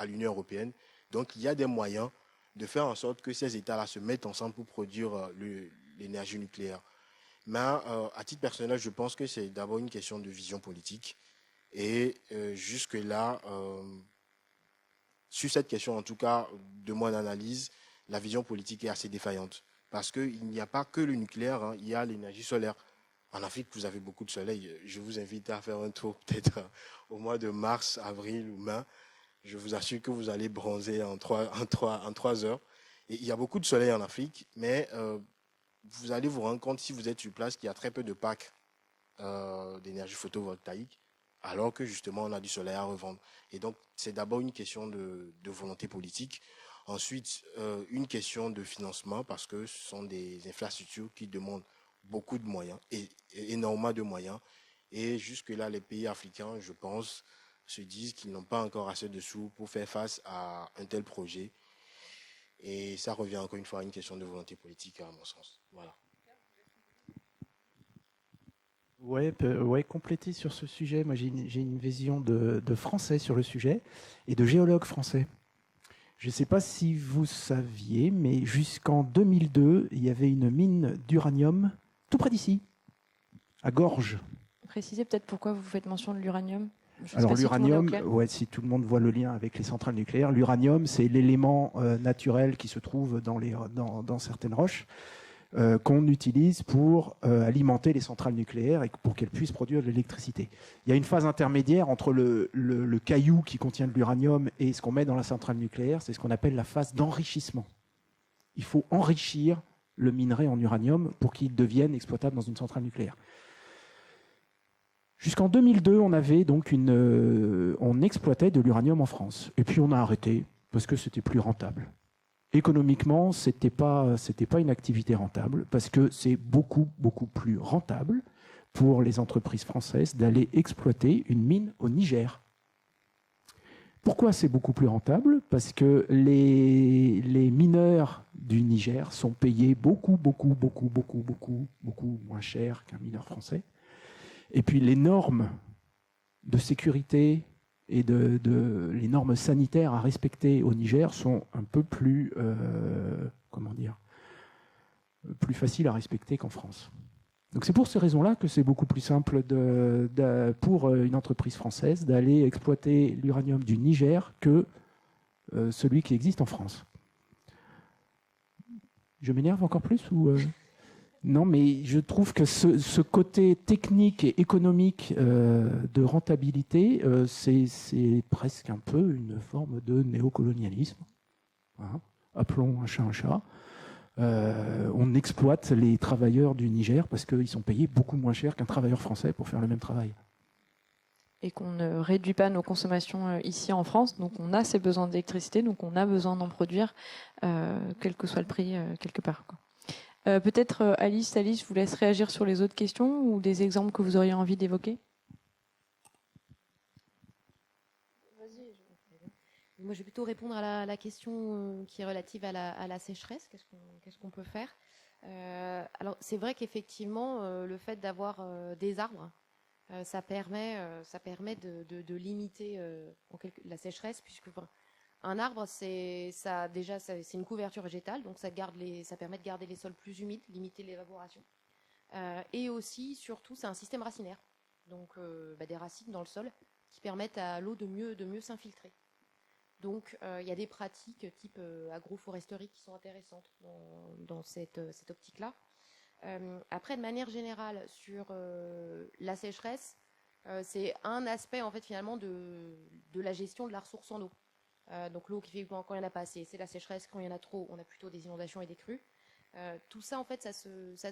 l'Union européenne. Donc, il y a des moyens de faire en sorte que ces États-là se mettent ensemble pour produire l'énergie nucléaire. Mais à titre personnel, je pense que c'est d'abord une question de vision politique. Et jusque-là, sur cette question, en tout cas, de mon analyse, la vision politique est assez défaillante. Parce qu'il n'y a pas que le nucléaire, hein, il y a l'énergie solaire. En Afrique, vous avez beaucoup de soleil. Je vous invite à faire un tour peut-être au mois de mars, avril ou mai. Je vous assure que vous allez bronzer en 3 heures. Et il y a beaucoup de soleil en Afrique, mais vous allez vous rendre compte, si vous êtes sur place, qu'il y a très peu de packs d'énergie photovoltaïque, alors que justement, on a du soleil à revendre. Et donc, c'est d'abord une question de volonté politique. Ensuite, une question de financement, parce que ce sont des infrastructures qui demandent beaucoup de moyens, et énormément de moyens. Et jusque-là, les pays africains, je pense, se disent qu'ils n'ont pas encore assez de sous pour faire face à un tel projet. Et ça revient encore une fois à une question de volonté politique, à mon sens. Voilà. Ouais, compléter sur ce sujet. Moi, j'ai une vision de français sur le sujet et de géologue français. Je ne sais pas si vous saviez, mais jusqu'en 2002, il y avait une mine d'uranium tout près d'ici, à Gorges. Précisez peut-être pourquoi vous faites mention de l'uranium. Alors l'uranium, si tout le monde voit le lien avec les centrales nucléaires, l'uranium, c'est l'élément naturel qui se trouve dans certaines roches qu'on utilise pour alimenter les centrales nucléaires et pour qu'elles puissent produire de l'électricité. Il y a une phase intermédiaire entre le caillou qui contient de l'uranium et ce qu'on met dans la centrale nucléaire, c'est ce qu'on appelle la phase d'enrichissement. Il faut enrichir le minerai en uranium pour qu'il devienne exploitable dans une centrale nucléaire. Jusqu'en 2002, on exploitait de l'uranium en France. Et puis on a arrêté parce que c'était plus rentable. Économiquement, c'était pas une activité rentable parce que c'est beaucoup plus rentable pour les entreprises françaises d'aller exploiter une mine au Niger. Pourquoi c'est beaucoup plus rentable? Parce que les mineurs du Niger sont payés beaucoup moins cher qu'un mineur français. Et puis les normes de sécurité et les normes sanitaires à respecter au Niger sont un peu plus, plus faciles à respecter qu'en France. Donc c'est pour ces raisons-là que c'est beaucoup plus simple pour une entreprise française d'aller exploiter l'uranium du Niger que celui qui existe en France. Je m'énerve encore plus ou Non, mais je trouve que ce côté technique et économique de rentabilité, c'est presque un peu une forme de néocolonialisme. Hein, appelons un chat un chat. On exploite les travailleurs du Niger parce qu'ils sont payés beaucoup moins cher qu'un travailleur français pour faire le même travail. Et qu'on ne réduit pas nos consommations ici en France, donc on a ces besoins d'électricité, donc on a besoin d'en produire, quel que soit le prix, quelque part, quoi. Peut-être Alice, je vous laisse réagir sur les autres questions ou des exemples que vous auriez envie d'évoquer. Moi, je vais plutôt répondre à la question qui est relative à la sécheresse. Qu'est-ce qu'on peut faire? Alors, c'est vrai qu'effectivement, le fait d'avoir des arbres, ça permet de limiter la sécheresse, puisque un arbre, c'est une couverture végétale, donc ça permet de garder les sols plus humides, limiter l'évaporation. Et aussi, surtout, c'est un système racinaire, donc des racines dans le sol qui permettent à l'eau de mieux s'infiltrer. Donc, il y a des pratiques type agroforesterie qui sont intéressantes dans cette optique-là. Après, de manière générale, sur la sécheresse, c'est un aspect en fait finalement de la gestion de la ressource en eau. Donc l'eau qui fait quand il n'y en a pas assez, c'est la sécheresse. Quand il y en a trop, on a plutôt des inondations et des crues. Tout ça, en fait, ça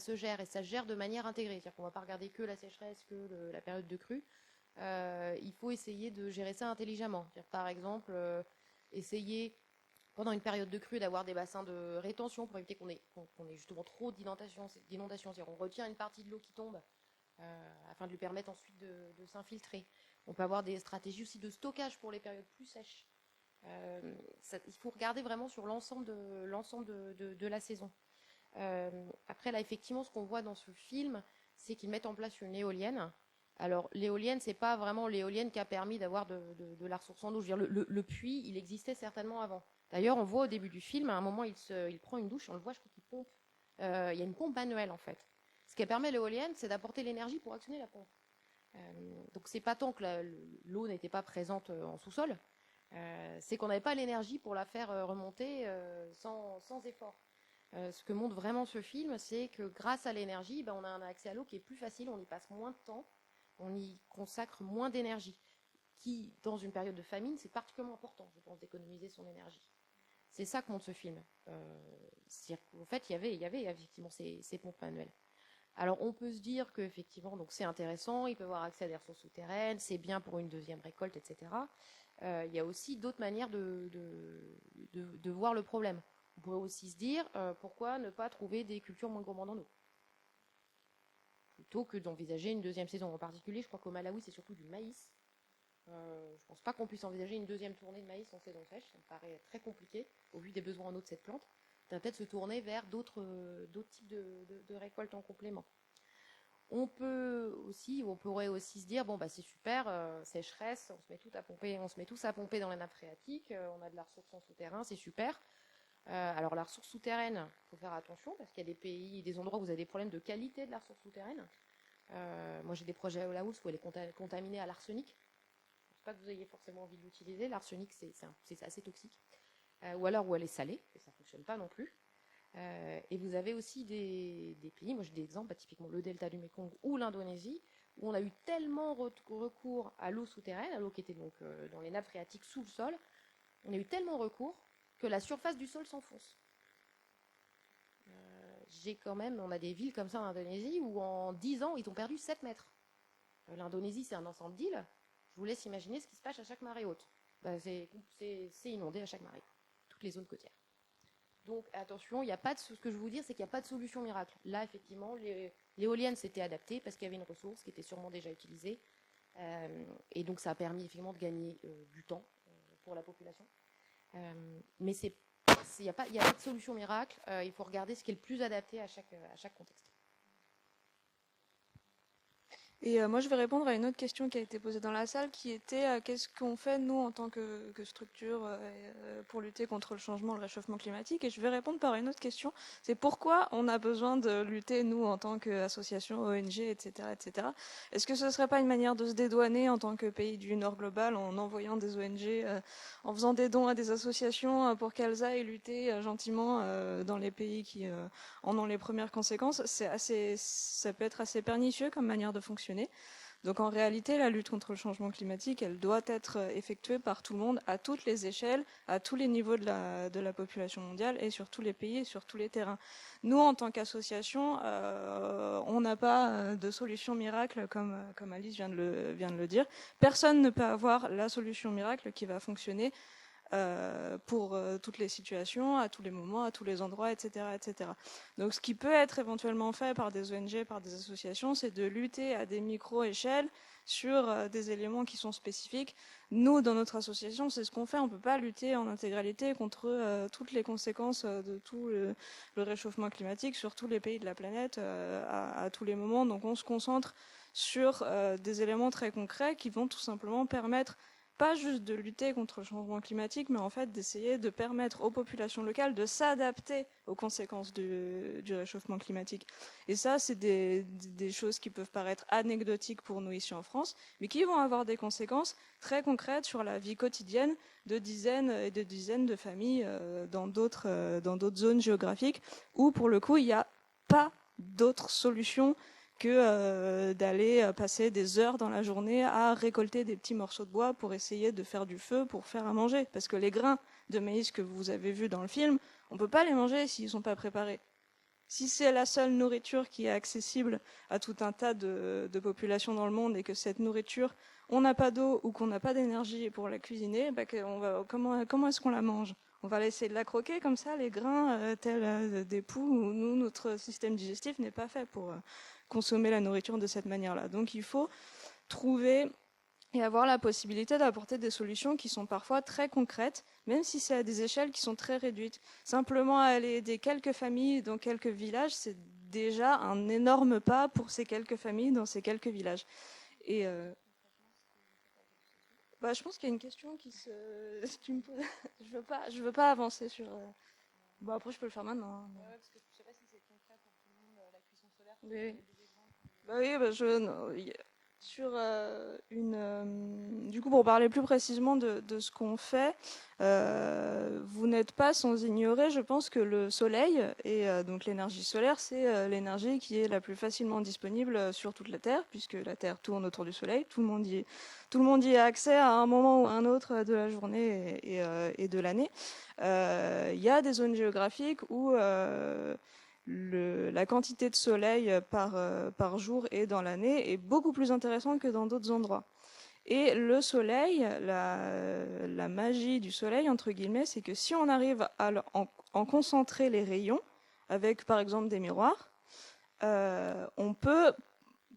se gère et ça se gère de manière intégrée. C'est-à-dire qu'on ne va pas regarder que la sécheresse, que la période de crue. Il faut essayer de gérer ça intelligemment. Par exemple, essayer pendant une période de crue d'avoir des bassins de rétention pour éviter qu'on ait justement trop d'inondations. C'est-à-dire on retient une partie de l'eau qui tombe afin de lui permettre ensuite de s'infiltrer. On peut avoir des stratégies aussi de stockage pour les périodes plus sèches. Il faut regarder vraiment sur l'ensemble de la saison. Après, là, effectivement, ce qu'on voit dans ce film, c'est qu'ils mettent en place une éolienne. Alors, l'éolienne, c'est pas vraiment l'éolienne qui a permis d'avoir de la ressource en eau. Je veux dire, le puits, il existait certainement avant. D'ailleurs, on voit au début du film, à un moment, il prend une douche, on le voit, je crois qu'il pompe. Il y a une pompe manuelle, en fait. Ce qui permet l'éolienne, c'est d'apporter l'énergie pour actionner la pompe. Donc, c'est pas tant que l'eau n'était pas présente en sous-sol, c'est qu'on n'avait pas l'énergie pour la faire remonter sans effort. Ce que montre vraiment ce film, c'est que grâce à l'énergie, on a un accès à l'eau qui est plus facile, on y passe moins de temps, on y consacre moins d'énergie, qui, dans une période de famine, c'est particulièrement important, je pense, d'économiser son énergie. C'est ça que montre ce film. En fait, il y avait effectivement ces pompes manuelles. Alors, on peut se dire qu'effectivement, donc c'est intéressant, il peut avoir accès à des ressources souterraines, c'est bien pour une deuxième récolte, etc. Il y a aussi d'autres manières de voir le problème. On pourrait aussi se dire, pourquoi ne pas trouver des cultures moins gourmandes en eau, plutôt que d'envisager une deuxième saison. En particulier, je crois qu'au Malawi, c'est surtout du maïs. Je ne pense pas qu'on puisse envisager une deuxième tournée de maïs en saison sèche. Ça me paraît très compliqué, au vu des besoins en eau de cette plante. On va peut-être se tourner vers d'autres types de récoltes en complément. On pourrait aussi se dire bon bah c'est super, sécheresse, on se met tous à pomper dans les nappes phréatiques, on a de la ressource en souterrain, c'est super. Alors la ressource souterraine, il faut faire attention parce qu'il y a des pays, des endroits où vous avez des problèmes de qualité de la ressource souterraine. Moi j'ai des projets au Laos où elle est contaminée à l'arsenic. Je ne pense pas que vous ayez forcément envie de l'utiliser. L'arsenic c'est assez toxique. Ou alors où elle est salée, et ça ne fonctionne pas non plus. Et vous avez aussi des pays, moi j'ai des exemples, typiquement le delta du Mékong ou l'Indonésie, où on a eu tellement recours à l'eau souterraine, à l'eau qui était donc dans les nappes phréatiques sous le sol, on a eu tellement recours que la surface du sol s'enfonce. On a des villes comme ça en Indonésie où en 10 ans, ils ont perdu 7 mètres. L'Indonésie, c'est un ensemble d'îles. Je vous laisse imaginer ce qui se passe à chaque marée haute. C'est inondé à chaque marée, toutes les zones côtières. Donc attention, ce que je veux vous dire, c'est qu'il n'y a pas de solution miracle. Là, effectivement, l'éolienne s'était adaptée parce qu'il y avait une ressource qui était sûrement déjà utilisée. Et donc ça a permis effectivement de gagner du temps pour la population. Mais il n'y a pas de solution miracle. Il faut regarder ce qui est le plus adapté à chaque contexte. Et moi, je vais répondre à une autre question qui a été posée dans la salle, qui était qu'est-ce qu'on fait, nous, en tant que structure, pour lutter contre le changement, le réchauffement climatique. Et je vais répondre par une autre question, c'est pourquoi on a besoin de lutter, nous, en tant qu'association, ONG, etc., etc. Est-ce que ce ne serait pas une manière de se dédouaner en tant que pays du Nord global, en envoyant des ONG, en faisant des dons à des associations pour qu'elles aillent lutter gentiment dans les pays qui en ont les premières conséquences? Ça peut être assez pernicieux comme manière de fonctionner. Donc en réalité, la lutte contre le changement climatique, elle doit être effectuée par tout le monde, à toutes les échelles, à tous les niveaux de la population mondiale et sur tous les pays et sur tous les terrains. Nous, en tant qu'association, on n'a pas de solution miracle, comme Alice vient de le dire. Personne ne peut avoir la solution miracle qui va fonctionner pour toutes les situations, à tous les moments, à tous les endroits, etc., etc. Donc ce qui peut être éventuellement fait par des ONG, par des associations, c'est de lutter à des micro-échelles sur des éléments qui sont spécifiques. Nous, dans notre association, c'est ce qu'on fait. On ne peut pas lutter en intégralité contre toutes les conséquences de tout le réchauffement climatique sur tous les pays de la planète à tous les moments. Donc on se concentre sur des éléments très concrets qui vont tout simplement permettre pas juste de lutter contre le changement climatique, mais en fait d'essayer de permettre aux populations locales de s'adapter aux conséquences du réchauffement climatique. Et ça, c'est des choses qui peuvent paraître anecdotiques pour nous ici en France, mais qui vont avoir des conséquences très concrètes sur la vie quotidienne de dizaines et de dizaines de familles dans d'autres zones géographiques où, pour le coup, il n'y a pas d'autre solution que d'aller passer des heures dans la journée à récolter des petits morceaux de bois pour essayer de faire du feu, pour faire à manger. Parce que les grains de maïs que vous avez vus dans le film, on ne peut pas les manger s'ils ne sont pas préparés. Si c'est la seule nourriture qui est accessible à tout un tas de populations dans le monde et que cette nourriture, on n'a pas d'eau ou qu'on n'a pas d'énergie pour la cuisiner, comment est-ce qu'on la mange? On va essayer de la croquer comme ça, les grains tels des poux, où nous, notre système digestif n'est pas fait pour consommer la nourriture de cette manière-là. Donc il faut trouver et avoir la possibilité d'apporter des solutions qui sont parfois très concrètes, même si c'est à des échelles qui sont très réduites. Simplement aller aider quelques familles dans quelques villages, c'est déjà un énorme pas pour ces quelques familles dans ces quelques villages. Et je pense qu'il y a une question tu me poses. Je veux pas avancer sur. Après je peux le faire maintenant. Hein, mais... parce que je sais pas si c'est concret pour tout le monde la cuisson solaire. Oui. Sur du coup, pour parler plus précisément de ce qu'on fait, vous n'êtes pas sans ignorer, je pense, que le soleil et donc l'énergie solaire, c'est l'énergie qui est la plus facilement disponible sur toute la Terre, puisque la Terre tourne autour du soleil. Tout le monde y a accès à un moment ou à un autre de la journée et de l'année. Il y a des zones géographiques où la quantité de soleil par jour et dans l'année est beaucoup plus intéressante que dans d'autres endroits. Et le soleil, la magie du soleil, entre guillemets, c'est que si on arrive à en concentrer les rayons, avec par exemple des miroirs, on peut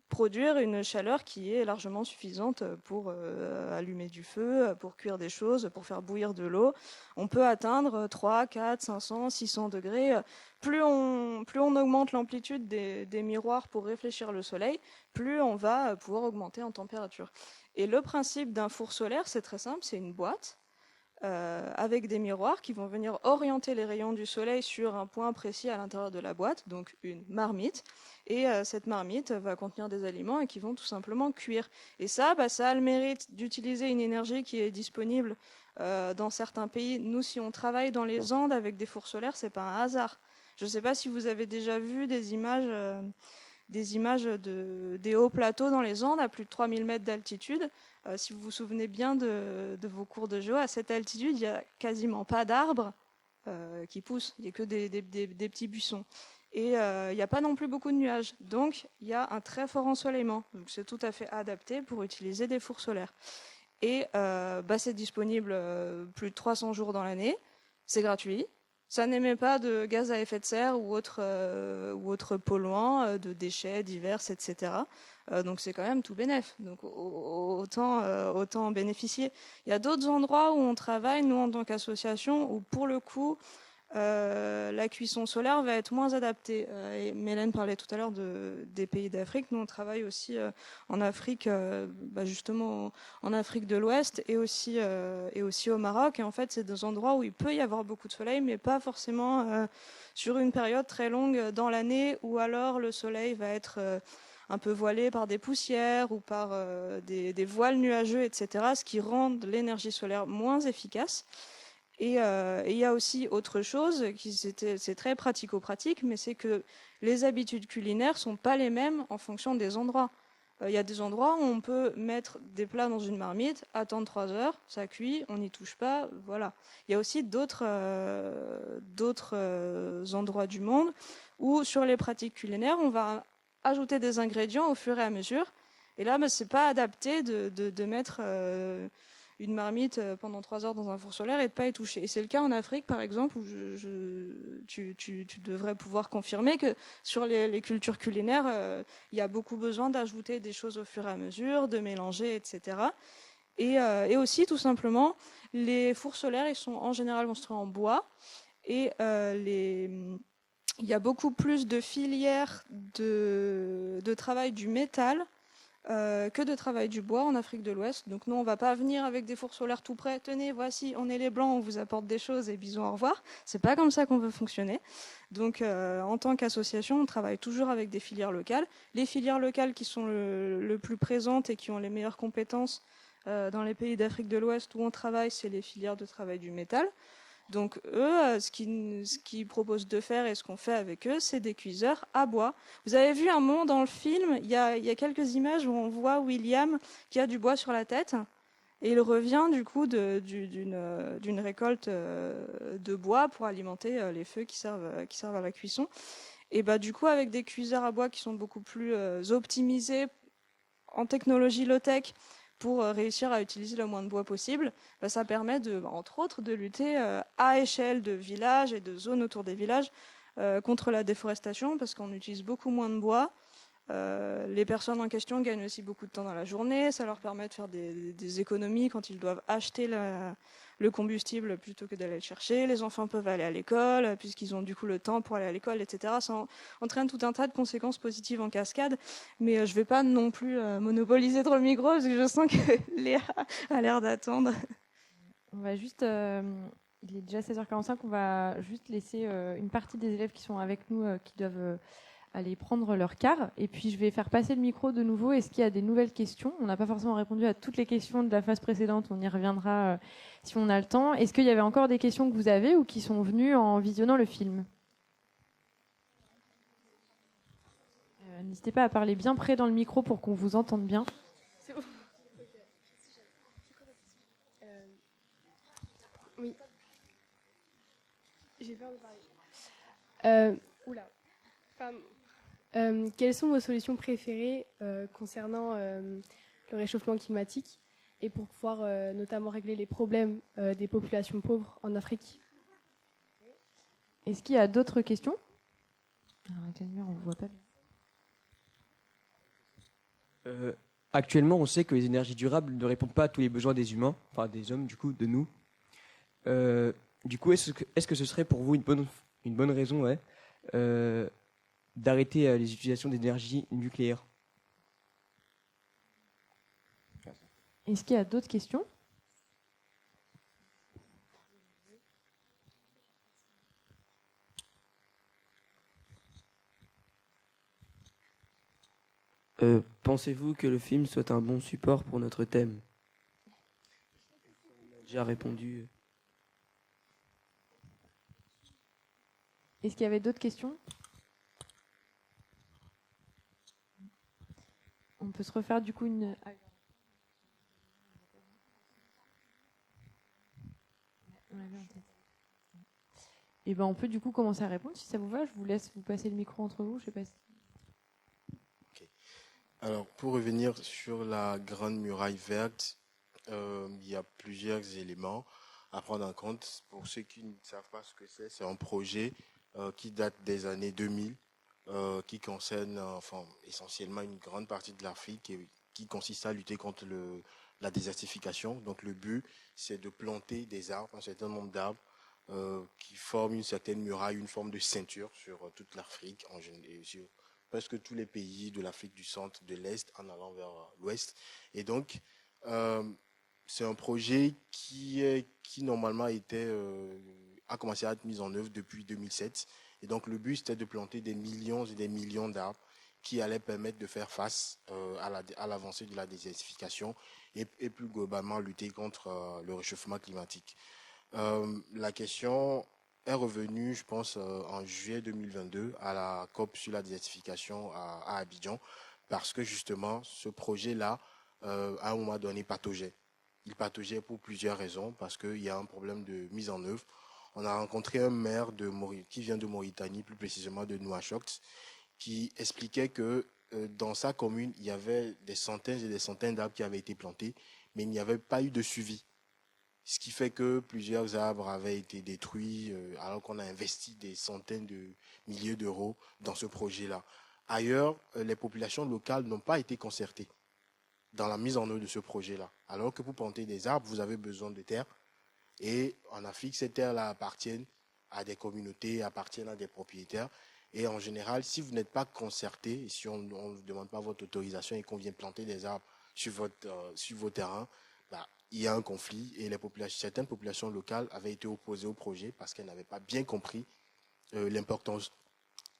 produire une chaleur qui est largement suffisante pour allumer du feu, pour cuire des choses, pour faire bouillir de l'eau. On peut atteindre 3, 4, 500, 600 degrés. Plus on augmente l'amplitude des miroirs pour réfléchir le soleil, plus on va pouvoir augmenter en température. Et le principe d'un four solaire, c'est très simple, c'est une boîte avec des miroirs qui vont venir orienter les rayons du soleil sur un point précis à l'intérieur de la boîte, donc une marmite. Et cette marmite va contenir des aliments et qui vont tout simplement cuire. Et ça a le mérite d'utiliser une énergie qui est disponible dans certains pays. Nous, si on travaille dans les Andes avec des fours solaires, c'est pas un hasard. Je ne sais pas si vous avez déjà vu des images des hauts plateaux dans les Andes à plus de 3000 mètres d'altitude. Si vous vous souvenez bien de vos cours de géo, à cette altitude, il n'y a quasiment pas d'arbres qui poussent. Il n'y a que des petits buissons. Et il n'y a pas non plus beaucoup de nuages. Donc, il y a un très fort ensoleillement. Donc, c'est tout à fait adapté pour utiliser des fours solaires. Et c'est disponible plus de 300 jours dans l'année. C'est gratuit. Ça n'émet pas de gaz à effet de serre ou autres polluants, de déchets divers, etc. Donc c'est quand même tout bénef. Donc autant en bénéficier. Il y a d'autres endroits où on travaille, nous en tant qu'association, où pour le coup, la cuisson solaire va être moins adaptée. Et Mélène parlait tout à l'heure des pays d'Afrique. Nous, on travaille aussi en Afrique, justement en Afrique de l'Ouest et aussi au Maroc. Et en fait, c'est des endroits où il peut y avoir beaucoup de soleil, mais pas forcément sur une période très longue dans l'année, où alors le soleil va être un peu voilé par des poussières ou par des voiles nuageux, etc., ce qui rend l'énergie solaire moins efficace. Et il y a aussi autre chose, c'est très pratico-pratique, mais c'est que les habitudes culinaires sont pas les mêmes en fonction des endroits. Il y a des endroits où on peut mettre des plats dans une marmite, attendre 3 heures, ça cuit, on n'y touche pas, voilà. Il y a aussi d'autres endroits du monde où sur les pratiques culinaires, on va ajouter des ingrédients au fur et à mesure. Et là, c'est pas adapté de mettre une marmite pendant 3 heures dans un four solaire et de pas y toucher. Et c'est le cas en Afrique, par exemple, où tu devrais pouvoir confirmer que sur les cultures culinaires, il y a beaucoup besoin d'ajouter des choses au fur et à mesure, de mélanger, etc. Et aussi, tout simplement, les fours solaires, ils sont en général construits en bois. Et il y a beaucoup plus de filières de travail du métal que de travail du bois en Afrique de l'Ouest. Donc nous, on ne va pas venir avec des fours solaires tout prêts. Tenez, voici, on est les Blancs, on vous apporte des choses et bisous, au revoir. C'est pas comme ça qu'on veut fonctionner. Donc en tant qu'association, on travaille toujours avec des filières locales. Les filières locales qui sont le plus présentes et qui ont les meilleures compétences dans les pays d'Afrique de l'Ouest où on travaille, c'est les filières de travail du métal. Donc eux, ce qu'ils proposent de faire et ce qu'on fait avec eux, c'est des cuiseurs à bois. Vous avez vu un moment dans le film, il y a quelques images où on voit William qui a du bois sur la tête et il revient du coup d'une récolte de bois pour alimenter les feux qui servent à la cuisson. Et du coup, avec des cuiseurs à bois qui sont beaucoup plus optimisés en technologie low-tech, pour réussir à utiliser le moins de bois possible, ça permet entre autres de lutter à échelle de villages et de zones autour des villages contre la déforestation, parce qu'on utilise beaucoup moins de bois. Les personnes en question gagnent aussi beaucoup de temps dans la journée, ça leur permet de faire des économies quand ils doivent acheter le combustible plutôt que d'aller le chercher. Les enfants peuvent aller à l'école puisqu'ils ont du coup le temps pour aller à l'école, etc. Ça entraîne tout un tas de conséquences positives en cascade, mais je ne vais pas non plus monopoliser trop le micro parce que je sens que Léa a l'air d'attendre. On va juste, il est déjà 16h45, on va juste laisser une partie des élèves qui sont avec nous qui doivent aller prendre leur quart. Et puis, je vais faire passer le micro de nouveau. Est-ce qu'il y a des nouvelles questions ? On n'a pas forcément répondu à toutes les questions de la phase précédente. On y reviendra si on a le temps. Est-ce qu'il y avait encore des questions que vous avez ou qui sont venues en visionnant le film ? N'hésitez pas à parler bien près dans le micro pour qu'on vous entende bien. C'est bon. Oui. J'ai peur de parler. Oula. Pardon. Quelles sont vos solutions préférées concernant le réchauffement climatique et pour pouvoir notamment régler les problèmes des populations pauvres en Afrique ? Est-ce qu'il y a d'autres questions ? Alors, on ne voit pas bien. Actuellement, on sait que les énergies durables ne répondent pas à tous les besoins des humains, enfin des hommes, du coup, de nous. Du coup, est-ce que ce serait pour vous une bonne raison, ouais, d'arrêter les utilisations d'énergie nucléaire? Est-ce qu'il y a d'autres questions? Pensez-vous que le film soit un bon support pour notre thème? On a déjà répondu. Est-ce qu'il y avait d'autres questions? On peut se refaire du coup une... Et ben on peut du coup commencer à répondre si ça vous va. Je vous laisse vous passer le micro entre vous. Je sais pas si... Alors, pour revenir sur la Grande Muraille Verte, il y a plusieurs éléments à prendre en compte. Pour ceux qui ne savent pas ce que c'est un projet qui date des années 2000, qui concerne essentiellement une grande partie de l'Afrique et qui consiste à lutter contre la désertification. Donc, le but, c'est de planter des arbres, un certain nombre d'arbres qui forment une certaine muraille, une forme de ceinture sur toute l'Afrique en général, sur presque tous les pays de l'Afrique du centre, de l'Est, en allant vers l'Ouest. Et donc, c'est un projet qui normalement a commencé à être mis en œuvre depuis 2007. Et donc, le but, c'était de planter des millions et des millions d'arbres qui allaient permettre de faire face à l'avancée de la désertification et plus globalement lutter contre le réchauffement climatique. La question est revenue, je pense, en juillet 2022 à la COP sur la désertification à Abidjan, parce que justement, ce projet-là, à un moment donné, pataugeait. Il pataugeait pour plusieurs raisons, parce qu'il y a un problème de mise en œuvre. On a rencontré un maire qui vient de Mauritanie, plus précisément de Nouakchott, qui expliquait que dans sa commune, il y avait des centaines et des centaines d'arbres qui avaient été plantés, mais il n'y avait pas eu de suivi. Ce qui fait que plusieurs arbres avaient été détruits alors qu'on a investi des centaines de milliers d'euros dans ce projet-là. Ailleurs, les populations locales n'ont pas été concertées dans la mise en œuvre de ce projet-là. Alors que pour planter des arbres, vous avez besoin de terre. Et en Afrique, ces terres-là appartiennent à des communautés, appartiennent à des propriétaires. Et en général, si vous n'êtes pas concerté, si on ne vous demande pas votre autorisation et qu'on vient planter des arbres sur vos terrains, il y a un conflit et certaines populations locales avaient été opposées au projet parce qu'elles n'avaient pas bien compris l'importance.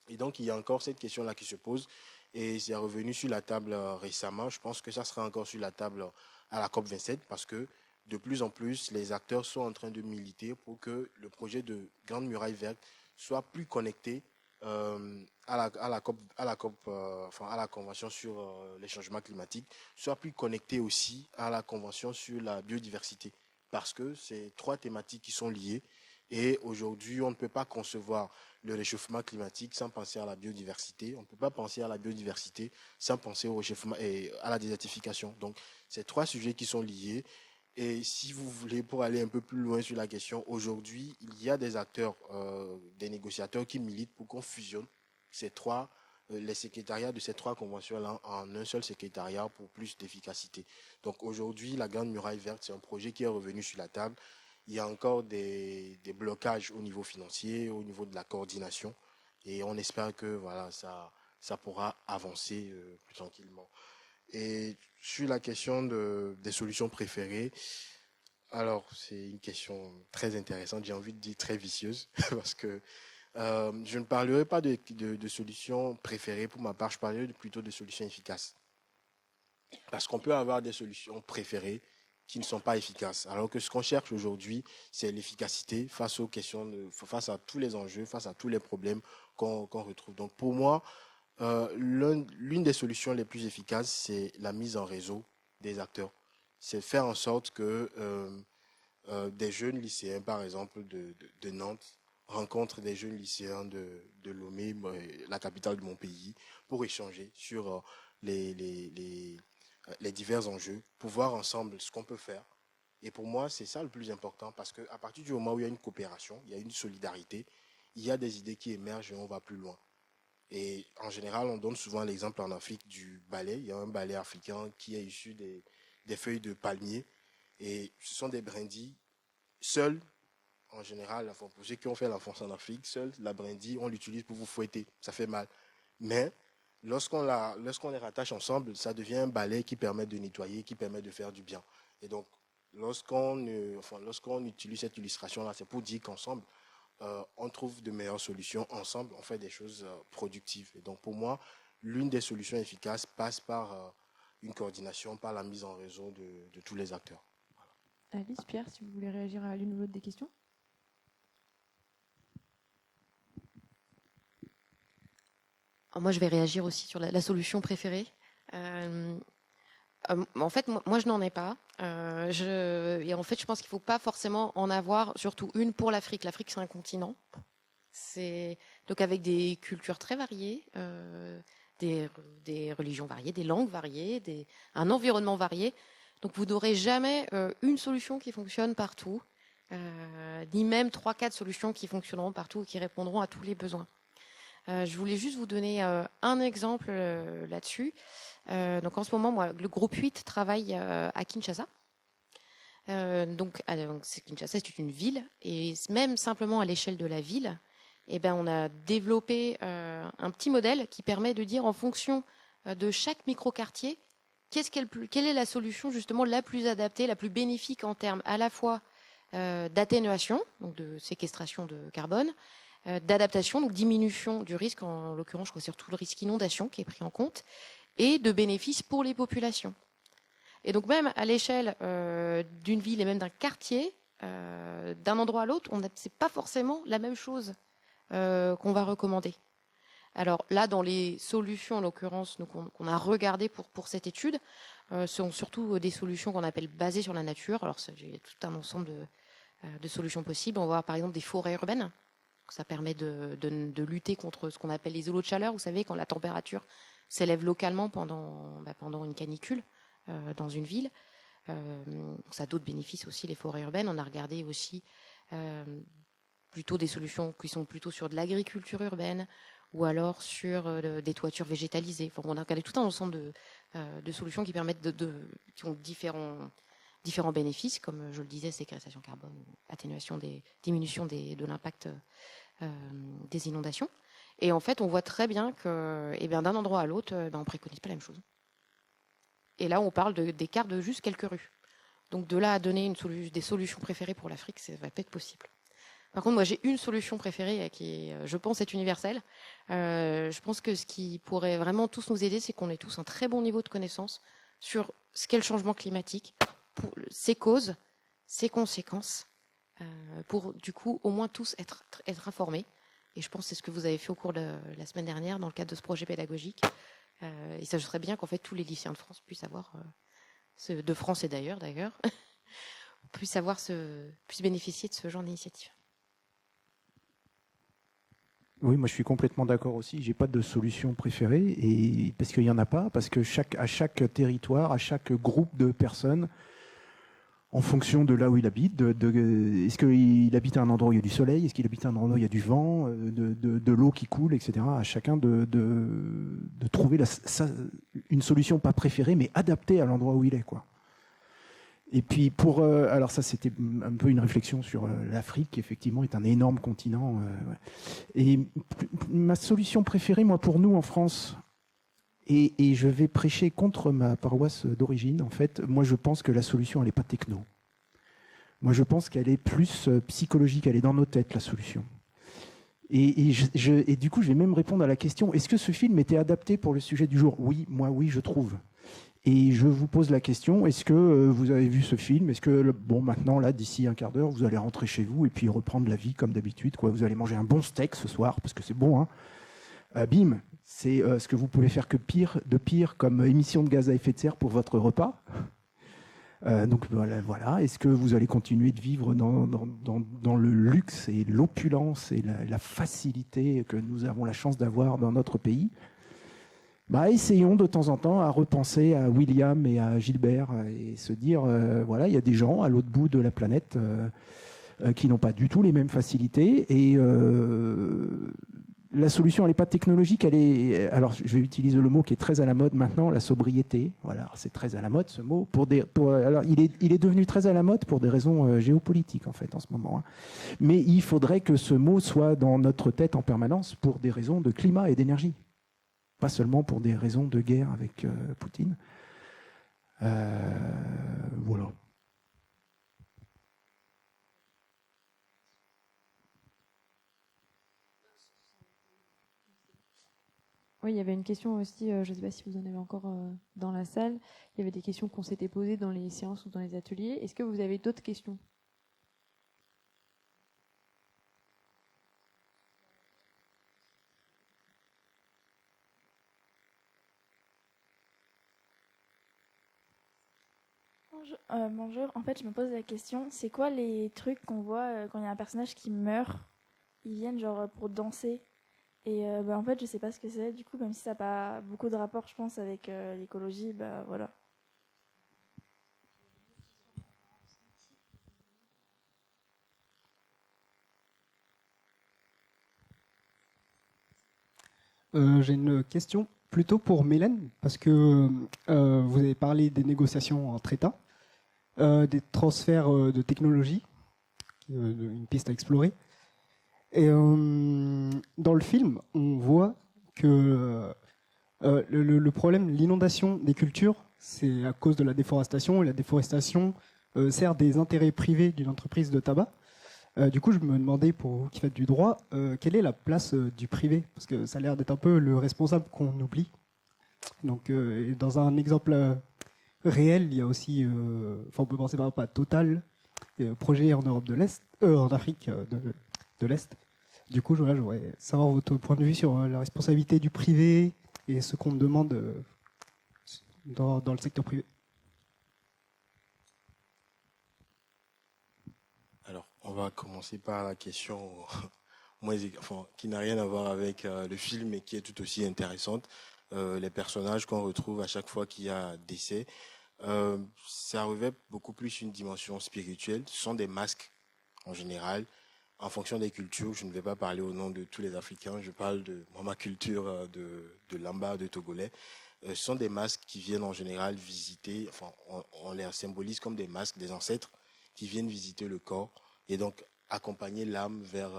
Et donc, il y a encore cette question-là qui se pose et c'est revenu sur la table récemment. Je pense que ça sera encore sur la table à la COP27 parce que de plus en plus, les acteurs sont en train de militer pour que le projet de Grande Muraille Verte soit plus connecté à la Convention sur les changements climatiques, soit plus connecté aussi à la Convention sur la biodiversité. Parce que c'est trois thématiques qui sont liées. Et aujourd'hui, on ne peut pas concevoir le réchauffement climatique sans penser à la biodiversité. On ne peut pas penser à la biodiversité sans penser au réchauffement et à la désertification. Donc, c'est trois sujets qui sont liés. Et si vous voulez, pour aller un peu plus loin sur la question, aujourd'hui, il y a des acteurs, des négociateurs qui militent pour qu'on fusionne les secrétariats de ces trois conventions-là en un seul secrétariat pour plus d'efficacité. Donc aujourd'hui, la Grande Muraille Verte, c'est un projet qui est revenu sur la table. Il y a encore des blocages au niveau financier, au niveau de la coordination. Et on espère que voilà, ça pourra avancer plus tranquillement. Et sur la question des solutions préférées, alors c'est une question très intéressante, j'ai envie de dire très vicieuse, parce que je ne parlerai pas de solutions préférées pour ma part, je parlerai plutôt de solutions efficaces. Parce qu'on peut avoir des solutions préférées qui ne sont pas efficaces. Alors que ce qu'on cherche aujourd'hui, c'est l'efficacité face aux questions, face à tous les enjeux, face à tous les problèmes qu'on retrouve. Donc pour moi, l'une des solutions les plus efficaces, c'est la mise en réseau des acteurs. C'est faire en sorte que des jeunes lycéens, par exemple, de Nantes, rencontrent des jeunes lycéens de Lomé, la capitale de mon pays, pour échanger sur les divers enjeux, pour voir ensemble ce qu'on peut faire. Et pour moi, c'est ça le plus important, parce qu'à partir du moment où il y a une coopération, il y a une solidarité, il y a des idées qui émergent et on va plus loin. Et en général, on donne souvent l'exemple en Afrique du balai. Il y a un balai africain qui est issu des feuilles de palmier. Et ce sont des brindilles seules. En général, pour ceux qui ont fait l'enfance en Afrique, seule la brindille, on l'utilise pour vous fouetter. Ça fait mal. Mais lorsqu'on les rattache ensemble, ça devient un balai qui permet de nettoyer, qui permet de faire du bien. Et donc, lorsqu'on utilise cette illustration-là, c'est pour dire qu'ensemble, on trouve de meilleures solutions. Ensemble, on fait des choses productives. Et donc, pour moi, l'une des solutions efficaces passe par une coordination, par la mise en réseau de tous les acteurs. Voilà. Alice, Pierre, si vous voulez réagir à l'une ou l'autre des questions. Alors moi, je vais réagir aussi sur la solution préférée. En fait, moi, je n'en ai pas. Et en fait, je pense qu'il ne faut pas forcément en avoir, surtout une pour l'Afrique. L'Afrique, c'est un continent. Donc avec des cultures très variées, des religions variées, des langues variées, un environnement varié. Donc vous n'aurez jamais une solution qui fonctionne partout, ni même 3-4 solutions qui fonctionneront partout et qui répondront à tous les besoins. Je voulais juste vous donner un exemple là-dessus. Donc en ce moment, moi, le groupe 8 travaille à Kinshasa. Donc Kinshasa, c'est une ville, et même simplement à l'échelle de la ville, on a développé un petit modèle qui permet de dire en fonction de chaque micro-quartier quelle est la solution justement la plus adaptée, la plus bénéfique en termes à la fois d'atténuation, donc de séquestration de carbone, d'adaptation, donc diminution du risque, en l'occurrence je crois surtout le risque inondation qui est pris en compte, et de bénéfices pour les populations. Et donc même à l'échelle d'une ville et même d'un quartier, d'un endroit à l'autre, c'est pas forcément la même chose qu'on va recommander. Alors là, dans les solutions, en l'occurrence, qu'on a regardées pour cette étude, sont surtout des solutions qu'on appelle basées sur la nature. Alors il y a tout un ensemble de solutions possibles. On va voir par exemple des forêts urbaines. Ça permet de lutter contre ce qu'on appelle les îlots de chaleur. Vous savez, quand la température s'élève localement pendant une canicule dans une ville. Ça a d'autres bénéfices aussi, les forêts urbaines. On a regardé aussi plutôt des solutions qui sont plutôt sur de l'agriculture urbaine ou alors sur des toitures végétalisées. Enfin, on a regardé tout un ensemble de solutions qui permettent qui ont différents bénéfices, comme je le disais, séquestration carbone, diminution de l'impact des inondations. Et en fait, on voit très bien que d'un endroit à l'autre, on ne préconise pas la même chose. Et là, on parle d'écart de juste quelques rues. Donc de là à donner des solutions préférées pour l'Afrique, ça va pas être possible. Par contre, moi, j'ai une solution préférée qui, je pense, est universelle. Je pense que ce qui pourrait vraiment tous nous aider, c'est qu'on ait tous un très bon niveau de connaissance sur ce qu'est le changement climatique, ses causes, ses conséquences, pour du coup au moins tous être informés. Et je pense que c'est ce que vous avez fait au cours de la semaine dernière dans le cadre de ce projet pédagogique. Et ça serait bien qu'en fait tous les lycéens de France puissent avoir, de France et d'ailleurs, puissent bénéficier de ce genre d'initiative. Oui, moi je suis complètement d'accord aussi. J'ai pas de solution préférée, et parce qu'il y en a pas, parce que à chaque territoire, à chaque groupe de personnes, en fonction de là où il habite, est-ce qu'il habite à un endroit où il y a du soleil, est-ce qu'il habite à un endroit où il y a du vent, de l'eau qui coule, etc. À chacun de trouver une solution pas préférée, mais adaptée à l'endroit où il est, quoi. Et puis alors ça c'était un peu une réflexion sur l'Afrique, qui effectivement est un énorme continent. Et ma solution préférée, moi, pour nous en France, et je vais prêcher contre ma paroisse d'origine, en fait, moi je pense que la solution elle n'est pas techno. Moi je pense qu'elle est plus psychologique, elle est dans nos têtes, la solution. Et du coup je vais même répondre à la question, est-ce que ce film était adapté pour le sujet du jour ? Oui, moi oui, je trouve. Et je vous pose la question, est-ce que vous avez vu ce film ? Est-ce que, maintenant, là, d'ici un quart d'heure, vous allez rentrer chez vous et puis reprendre la vie comme d'habitude, quoi. Vous allez manger un bon steak ce soir, parce que c'est bon, hein. Bim, c'est ce que vous pouvez faire de pire comme émission de gaz à effet de serre pour votre repas. Donc voilà. Est-ce que vous allez continuer de vivre dans le luxe et l'opulence et la facilité que nous avons la chance d'avoir dans notre pays ? Essayons de temps en temps à repenser à William et à Gilbert et se dire, il y a des gens à l'autre bout de la planète qui n'ont pas du tout les mêmes facilités, et La solution, elle n'est pas technologique, elle est. Alors, je vais utiliser le mot qui est très à la mode maintenant, la sobriété. Voilà, c'est très à la mode ce mot. Alors, il est devenu très à la mode pour des raisons géopolitiques en fait en ce moment. Hein. Mais il faudrait que ce mot soit dans notre tête en permanence pour des raisons de climat et d'énergie, pas seulement pour des raisons de guerre avec Poutine. Voilà. Oui, il y avait une question aussi, je ne sais pas si vous en avez encore dans la salle, il y avait des questions qu'on s'était posées dans les séances ou dans les ateliers. Est-ce que vous avez d'autres questions ? Bonjour, en fait je me pose la question, c'est quoi les trucs qu'on voit quand il y a un personnage qui meurt? Ils viennent genre pour danser. Et en fait, je sais pas ce que c'est, du coup, même si ça n'a pas beaucoup de rapport, je pense, avec l'écologie, voilà. J'ai une question plutôt pour Mélène, parce que vous avez parlé des négociations entre États, des transferts de technologie, une piste à explorer. Et dans le film, on voit que le problème, l'inondation des cultures, c'est à cause de la déforestation. Et la déforestation sert des intérêts privés d'une entreprise de tabac. Du coup, je me demandais, pour vous qui faites du droit, quelle est la place du privé? Parce que ça a l'air d'être un peu le responsable qu'on oublie. Donc, dans un exemple réel, il y a aussi, on peut penser par exemple à Total, projet en Europe de l'Est, en Afrique de l'Est. Du coup, je voudrais savoir votre point de vue sur la responsabilité du privé et ce qu'on me demande dans le secteur privé. Alors, on va commencer par la question qui n'a rien à voir avec le film, mais qui est tout aussi intéressante. Les personnages qu'on retrouve à chaque fois qu'il y a décès, ça revêt beaucoup plus une dimension spirituelle. Ce sont des masques, en général. En fonction des cultures, je ne vais pas parler au nom de tous les Africains, je parle de ma culture de Lamba, de Togolais. Ce sont des masques qui viennent en général visiter, on les symbolise comme des masques des ancêtres qui viennent visiter le corps et donc accompagner l'âme vers,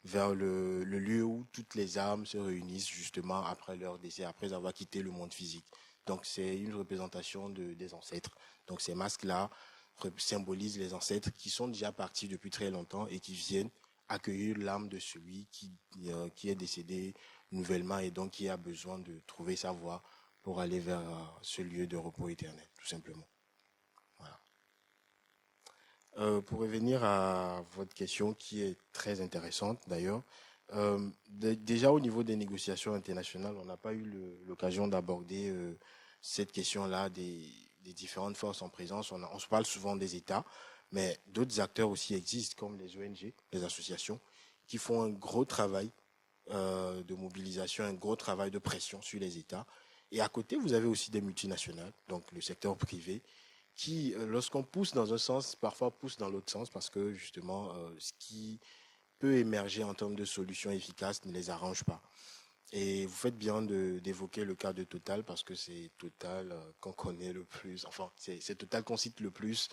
vers le lieu où toutes les âmes se réunissent justement après leur décès, après avoir quitté le monde physique. Donc c'est une représentation des ancêtres. Donc ces masques-là symbolisent les ancêtres qui sont déjà partis depuis très longtemps et qui viennent accueillir l'âme de celui qui est décédé nouvellement et donc qui a besoin de trouver sa voie pour aller vers ce lieu de repos éternel, tout simplement. Voilà. Pour revenir à votre question qui est très intéressante d'ailleurs, déjà au niveau des négociations internationales, on n'a pas eu l'occasion d'aborder cette question-là des différentes forces en présence. On se parle souvent des États, mais d'autres acteurs aussi existent, comme les ONG, les associations, qui font un gros travail de mobilisation, un gros travail de pression sur les États. Et à côté, vous avez aussi des multinationales, donc le secteur privé, qui, lorsqu'on pousse dans un sens, parfois pousse dans l'autre sens, parce que justement, ce qui peut émerger en termes de solutions efficaces ne les arrange pas. Et vous faites bien d'évoquer le cas de Total parce que c'est Total qu'on connaît le plus, c'est Total qu'on cite le plus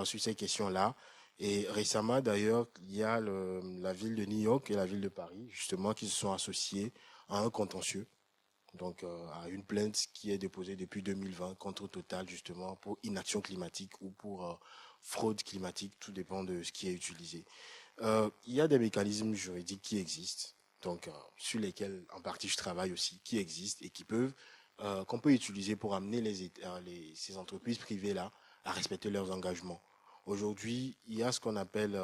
sur ces questions-là. Et récemment d'ailleurs, il y a la ville de New York et la ville de Paris justement qui se sont associés à un contentieux, donc à une plainte qui est déposée depuis 2020 contre Total justement pour inaction climatique ou pour fraude climatique, tout dépend de ce qui est utilisé. Il y a des mécanismes juridiques qui existent, donc sur lesquels en partie je travaille aussi, qui existent et qui peuvent qu'on peut utiliser pour amener ces entreprises privées là à respecter leurs engagements. Aujourd'hui, il y a ce qu'on appelle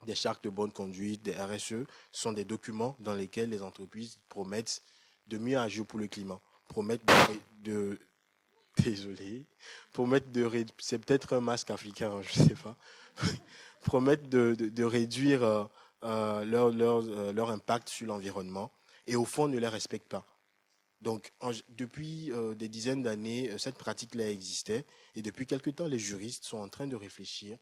des chartes de bonne conduite, des RSE, ce sont des documents dans lesquels les entreprises promettent de mieux agir pour le climat, promettent c'est peut-être un masque africain, je ne sais pas, promettent de réduire leur impact sur l'environnement et au fond ne les respectent pas. Donc depuis des dizaines d'années, cette pratique-là existait et depuis quelque temps, les juristes sont en train de réfléchir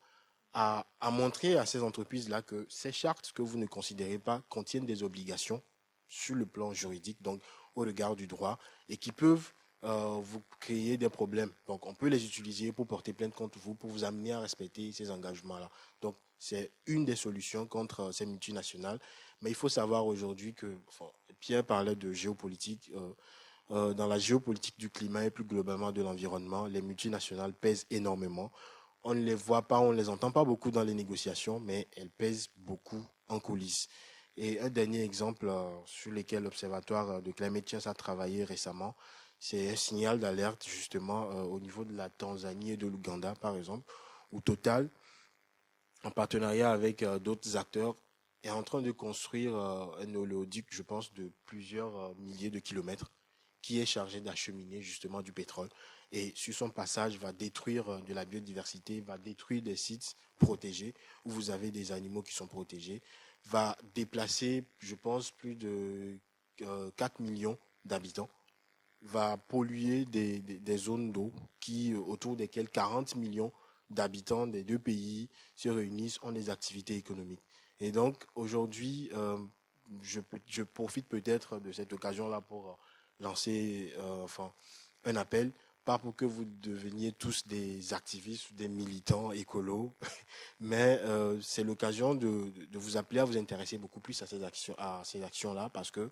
à montrer à ces entreprises-là que ces chartes que vous ne considérez pas contiennent des obligations sur le plan juridique, donc au regard du droit, et qui peuvent vous créer des problèmes. Donc, on peut les utiliser pour porter plainte contre vous, pour vous amener à respecter ces engagements-là. Donc, c'est une des solutions contre ces multinationales. Mais il faut savoir aujourd'hui que, Pierre parlait de géopolitique. Dans la géopolitique du climat et plus globalement de l'environnement, les multinationales pèsent énormément. On ne les voit pas, on ne les entend pas beaucoup dans les négociations, mais elles pèsent beaucoup en coulisses. Et un dernier exemple sur lequel l'Observatoire de Climate Change a travaillé récemment, c'est un signal d'alerte justement au niveau de la Tanzanie et de l'Ouganda, par exemple, où Total, en partenariat avec d'autres acteurs, est en train de construire un oléoduc, je pense, de plusieurs milliers de kilomètres, qui est chargé d'acheminer justement du pétrole. Et sur son passage, va détruire de la biodiversité, va détruire des sites protégés, où vous avez des animaux qui sont protégés, va déplacer, je pense, plus de 4 millions d'habitants, va polluer des zones d'eau autour desquelles 40 millions d'habitants des deux pays se réunissent, ont des activités économiques. Et donc, aujourd'hui, je profite peut-être de cette occasion-là pour lancer un appel, pas pour que vous deveniez tous des activistes ou des militants écolos, mais c'est l'occasion de vous appeler à vous intéresser beaucoup plus à ces actions-là, parce que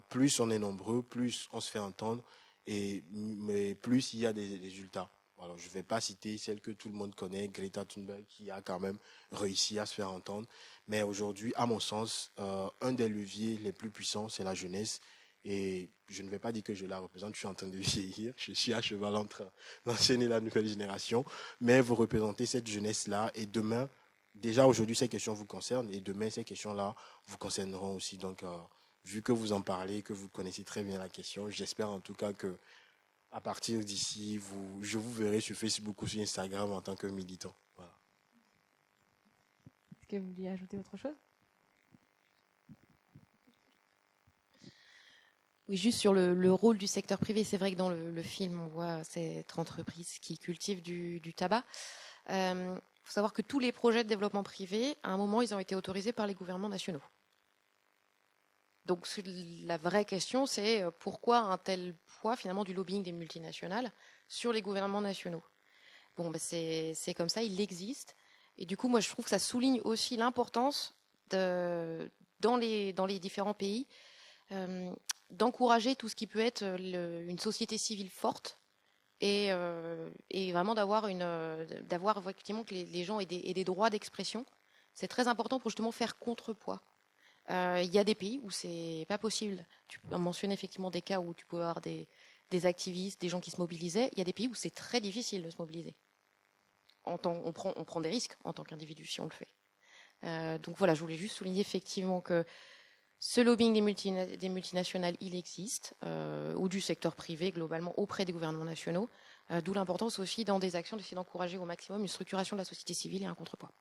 plus on est nombreux, plus on se fait entendre, mais plus il y a des résultats. Alors, je ne vais pas citer celle que tout le monde connaît, Greta Thunberg, qui a quand même réussi à se faire entendre. Mais aujourd'hui, à mon sens, un des leviers les plus puissants, c'est la jeunesse. Et je ne vais pas dire que je la représente, je suis en train de vieillir, je suis à cheval entre l'ancienne et la nouvelle génération, mais vous représentez cette jeunesse-là, et demain, déjà aujourd'hui ces questions vous concernent, et demain ces questions-là vous concerneront aussi. Donc, vu que vous en parlez, que vous connaissez très bien la question, j'espère en tout cas que à partir d'ici, je vous verrai sur Facebook ou sur Instagram en tant que militant. Voilà. Est-ce que vous vouliez ajouter autre chose ? Oui, juste sur le rôle du secteur privé. C'est vrai que dans le film, on voit cette entreprise qui cultive du tabac. Il faut savoir que tous les projets de développement privé, à un moment, ils ont été autorisés par les gouvernements nationaux. Donc la vraie question, c'est pourquoi un tel poids finalement du lobbying des multinationales sur les gouvernements nationaux. Bon, ben c'est comme ça, il existe. Et du coup, moi, je trouve que ça souligne aussi l'importance dans les différents pays d'encourager tout ce qui peut être une société civile forte et vraiment d'avoir effectivement que les gens aient des droits d'expression. C'est très important pour justement faire contrepoids. Il y a des pays où c'est pas possible. Tu peux mentionner effectivement des cas où tu peux avoir des activistes, des gens qui se mobilisaient. Il y a des pays où c'est très difficile de se mobiliser. On prend des risques en tant qu'individu si on le fait. Donc voilà, je voulais juste souligner effectivement que ce lobbying des multinationales, il existe, ou du secteur privé globalement auprès des gouvernements nationaux. D'où l'importance aussi dans des actions d'essayer d'encourager au maximum une structuration de la société civile et un contrepoids.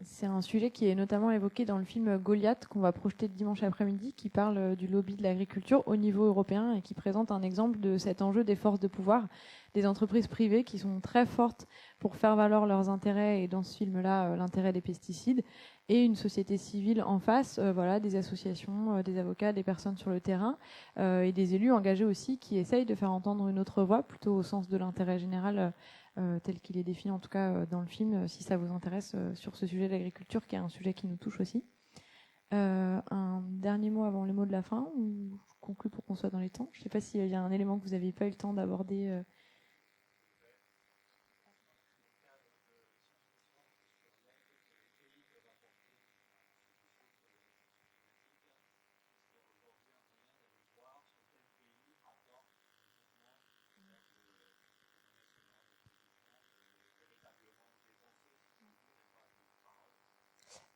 C'est un sujet qui est notamment évoqué dans le film Goliath qu'on va projeter dimanche après-midi, qui parle du lobby de l'agriculture au niveau européen et qui présente un exemple de cet enjeu des forces de pouvoir, des entreprises privées qui sont très fortes pour faire valoir leurs intérêts, et dans ce film-là, l'intérêt des pesticides, et une société civile en face, des associations, des avocats, des personnes sur le terrain, et des élus engagés aussi qui essayent de faire entendre une autre voix, plutôt au sens de l'intérêt général, tel qu'il est défini en tout cas dans le film, si ça vous intéresse, sur ce sujet de l'agriculture, qui est un sujet qui nous touche aussi. Un dernier mot avant les mots de la fin, ou je conclue pour qu'on soit dans les temps. Je ne sais pas s'il y a un élément que vous n'aviez pas eu le temps d'aborder.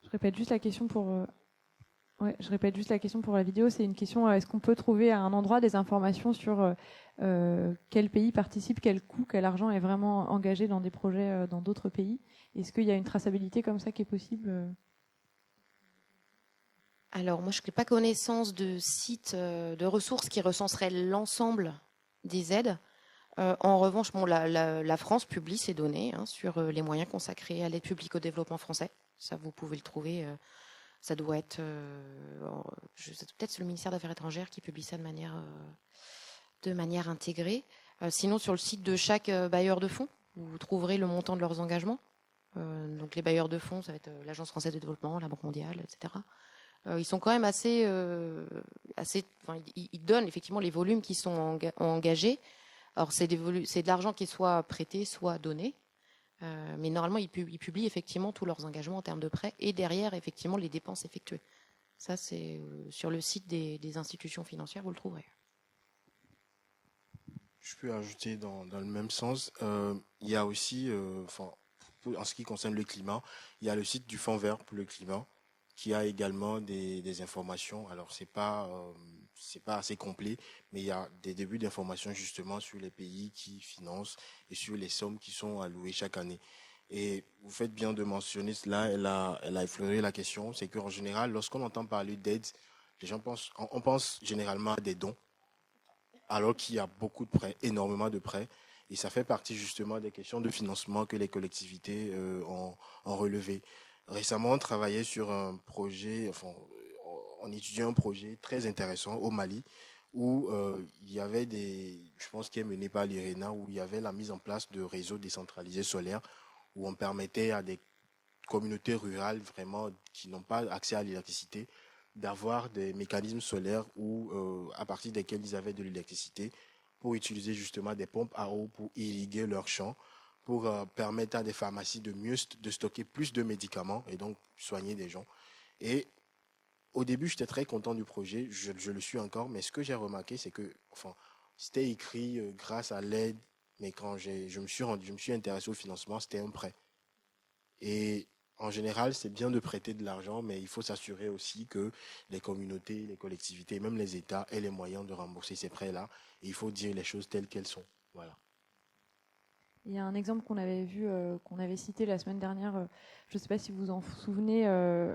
Je répète juste la question pour la vidéo. C'est une question, est-ce qu'on peut trouver à un endroit des informations sur quel pays participe, quel coût, quel argent est vraiment engagé dans des projets dans d'autres pays? Est-ce qu'il y a une traçabilité comme ça qui est possible? Alors, moi, je n'ai pas connaissance de sites, de ressources qui recenseraient l'ensemble des aides. En revanche, bon, la France publie ses données sur les moyens consacrés à l'aide publique au développement français. Ça, vous pouvez le trouver. Ça doit être, peut-être le ministère des Affaires étrangères qui publie ça de manière intégrée. Sinon, sur le site de chaque bailleur de fonds, vous trouverez le montant de leurs engagements. Donc les bailleurs de fonds, ça va être l'Agence française de développement, la Banque mondiale, etc. Ils sont quand même ils donnent effectivement les volumes qui sont engagés. Alors c'est de l'argent qui est soit prêté, soit donné. Mais normalement, ils publient effectivement tous leurs engagements en termes de prêts et derrière, effectivement, les dépenses effectuées. Ça, c'est sur le site des institutions financières, vous le trouverez. Je peux ajouter dans le même sens. Il y a aussi, en ce qui concerne le climat, il y a le site du Fonds vert pour le climat qui a également des informations. Alors, c'est pas assez complet, mais il y a des débuts d'informations justement sur les pays qui financent et sur les sommes qui sont allouées chaque année. Et vous faites bien de mentionner cela, elle a effleuré la question, c'est qu'en général, lorsqu'on entend parler d'aide, les gens on pense généralement à des dons, alors qu'il y a beaucoup de prêts, énormément de prêts, et ça fait partie justement des questions de financement que les collectivités ont relevé. Récemment, on travaillait sur un projet, on étudiait un projet très intéressant au Mali, où il y avait je pense qui est mené par l'IRENA, où il y avait la mise en place de réseaux décentralisés solaires, où on permettait à des communautés rurales vraiment qui n'ont pas accès à l'électricité d'avoir des mécanismes solaires à partir desquels ils avaient de l'électricité pour utiliser justement des pompes à eau pour irriguer leurs champs, pour permettre à des pharmacies de stocker plus de médicaments et donc soigner des gens. Et au début, j'étais très content du projet, je le suis encore, mais ce que j'ai remarqué, c'est que c'était écrit grâce à l'aide, mais quand je me suis intéressé au financement, c'était un prêt. Et en général, c'est bien de prêter de l'argent, mais il faut s'assurer aussi que les communautés, les collectivités, même les États aient les moyens de rembourser ces prêts-là. Et il faut dire les choses telles qu'elles sont. Voilà. Il y a un exemple qu'on avait vu, qu'on avait cité la semaine dernière, je ne sais pas si vous en souvenez,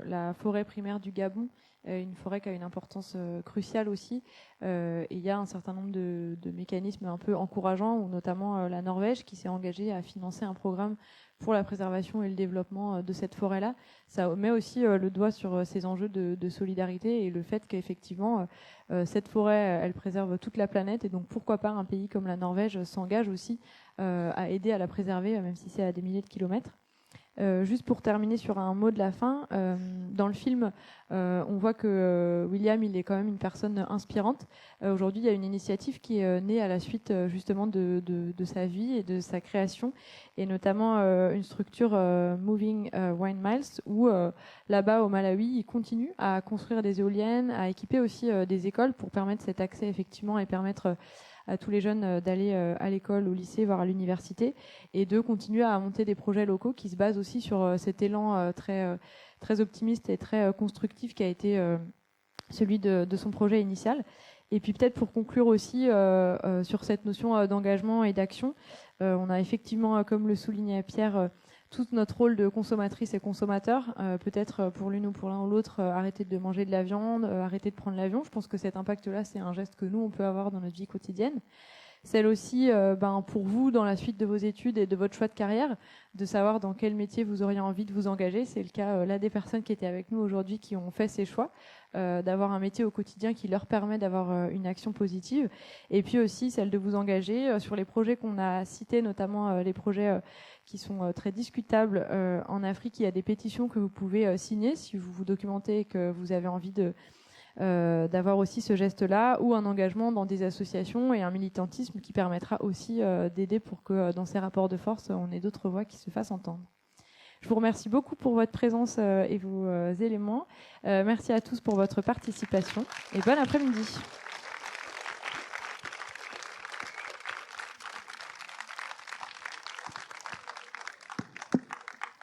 la forêt primaire du Gabon, une forêt qui a une importance cruciale aussi. Et il y a un certain nombre de mécanismes un peu encourageants, ou notamment la Norvège qui s'est engagée à financer un programme pour la préservation et le développement de cette forêt-là. Ça met aussi le doigt sur ces enjeux de solidarité et le fait qu'effectivement, cette forêt, elle préserve toute la planète. Et donc, pourquoi pas un pays comme la Norvège s'engage aussi à aider à la préserver, même si c'est à des milliers de kilomètres. Juste pour terminer sur un mot de la fin, dans le film, on voit que William, il est quand même une personne inspirante. Aujourd'hui, il y a une initiative qui est née à la suite justement de sa vie et de sa création, et notamment une structure Moving Wine Miles, où là-bas au Malawi, ils continuent à construire des éoliennes, à équiper aussi des écoles pour permettre cet accès effectivement et permettre à tous les jeunes d'aller à l'école, au lycée, voire à l'université, et de continuer à monter des projets locaux qui se basent aussi sur cet élan très optimiste et très constructif qui a été celui de son projet initial. Et puis peut-être pour conclure aussi sur cette notion d'engagement et d'action, on a effectivement, comme le soulignait Pierre, tout notre rôle de consommatrice et consommateur, peut-être pour l'une ou pour l'un ou l'autre, arrêter de manger de la viande, arrêter de prendre l'avion. Je pense que cet impact-là, c'est un geste que nous, on peut avoir dans notre vie quotidienne. Celle aussi, pour vous, dans la suite de vos études et de votre choix de carrière, de savoir dans quel métier vous auriez envie de vous engager. C'est le cas là des personnes qui étaient avec nous aujourd'hui qui ont fait ces choix, d'avoir un métier au quotidien qui leur permet d'avoir une action positive. Et puis aussi celle de vous engager sur les projets qu'on a cités, notamment les projets qui sont très discutables en Afrique. Il y a des pétitions que vous pouvez signer si vous vous documentez et que vous avez envie d'avoir aussi ce geste-là, ou un engagement dans des associations et un militantisme qui permettra aussi d'aider pour que dans ces rapports de force, on ait d'autres voix qui se fassent entendre. Je vous remercie beaucoup pour votre présence et vos éléments. Merci à tous pour votre participation et bon après-midi.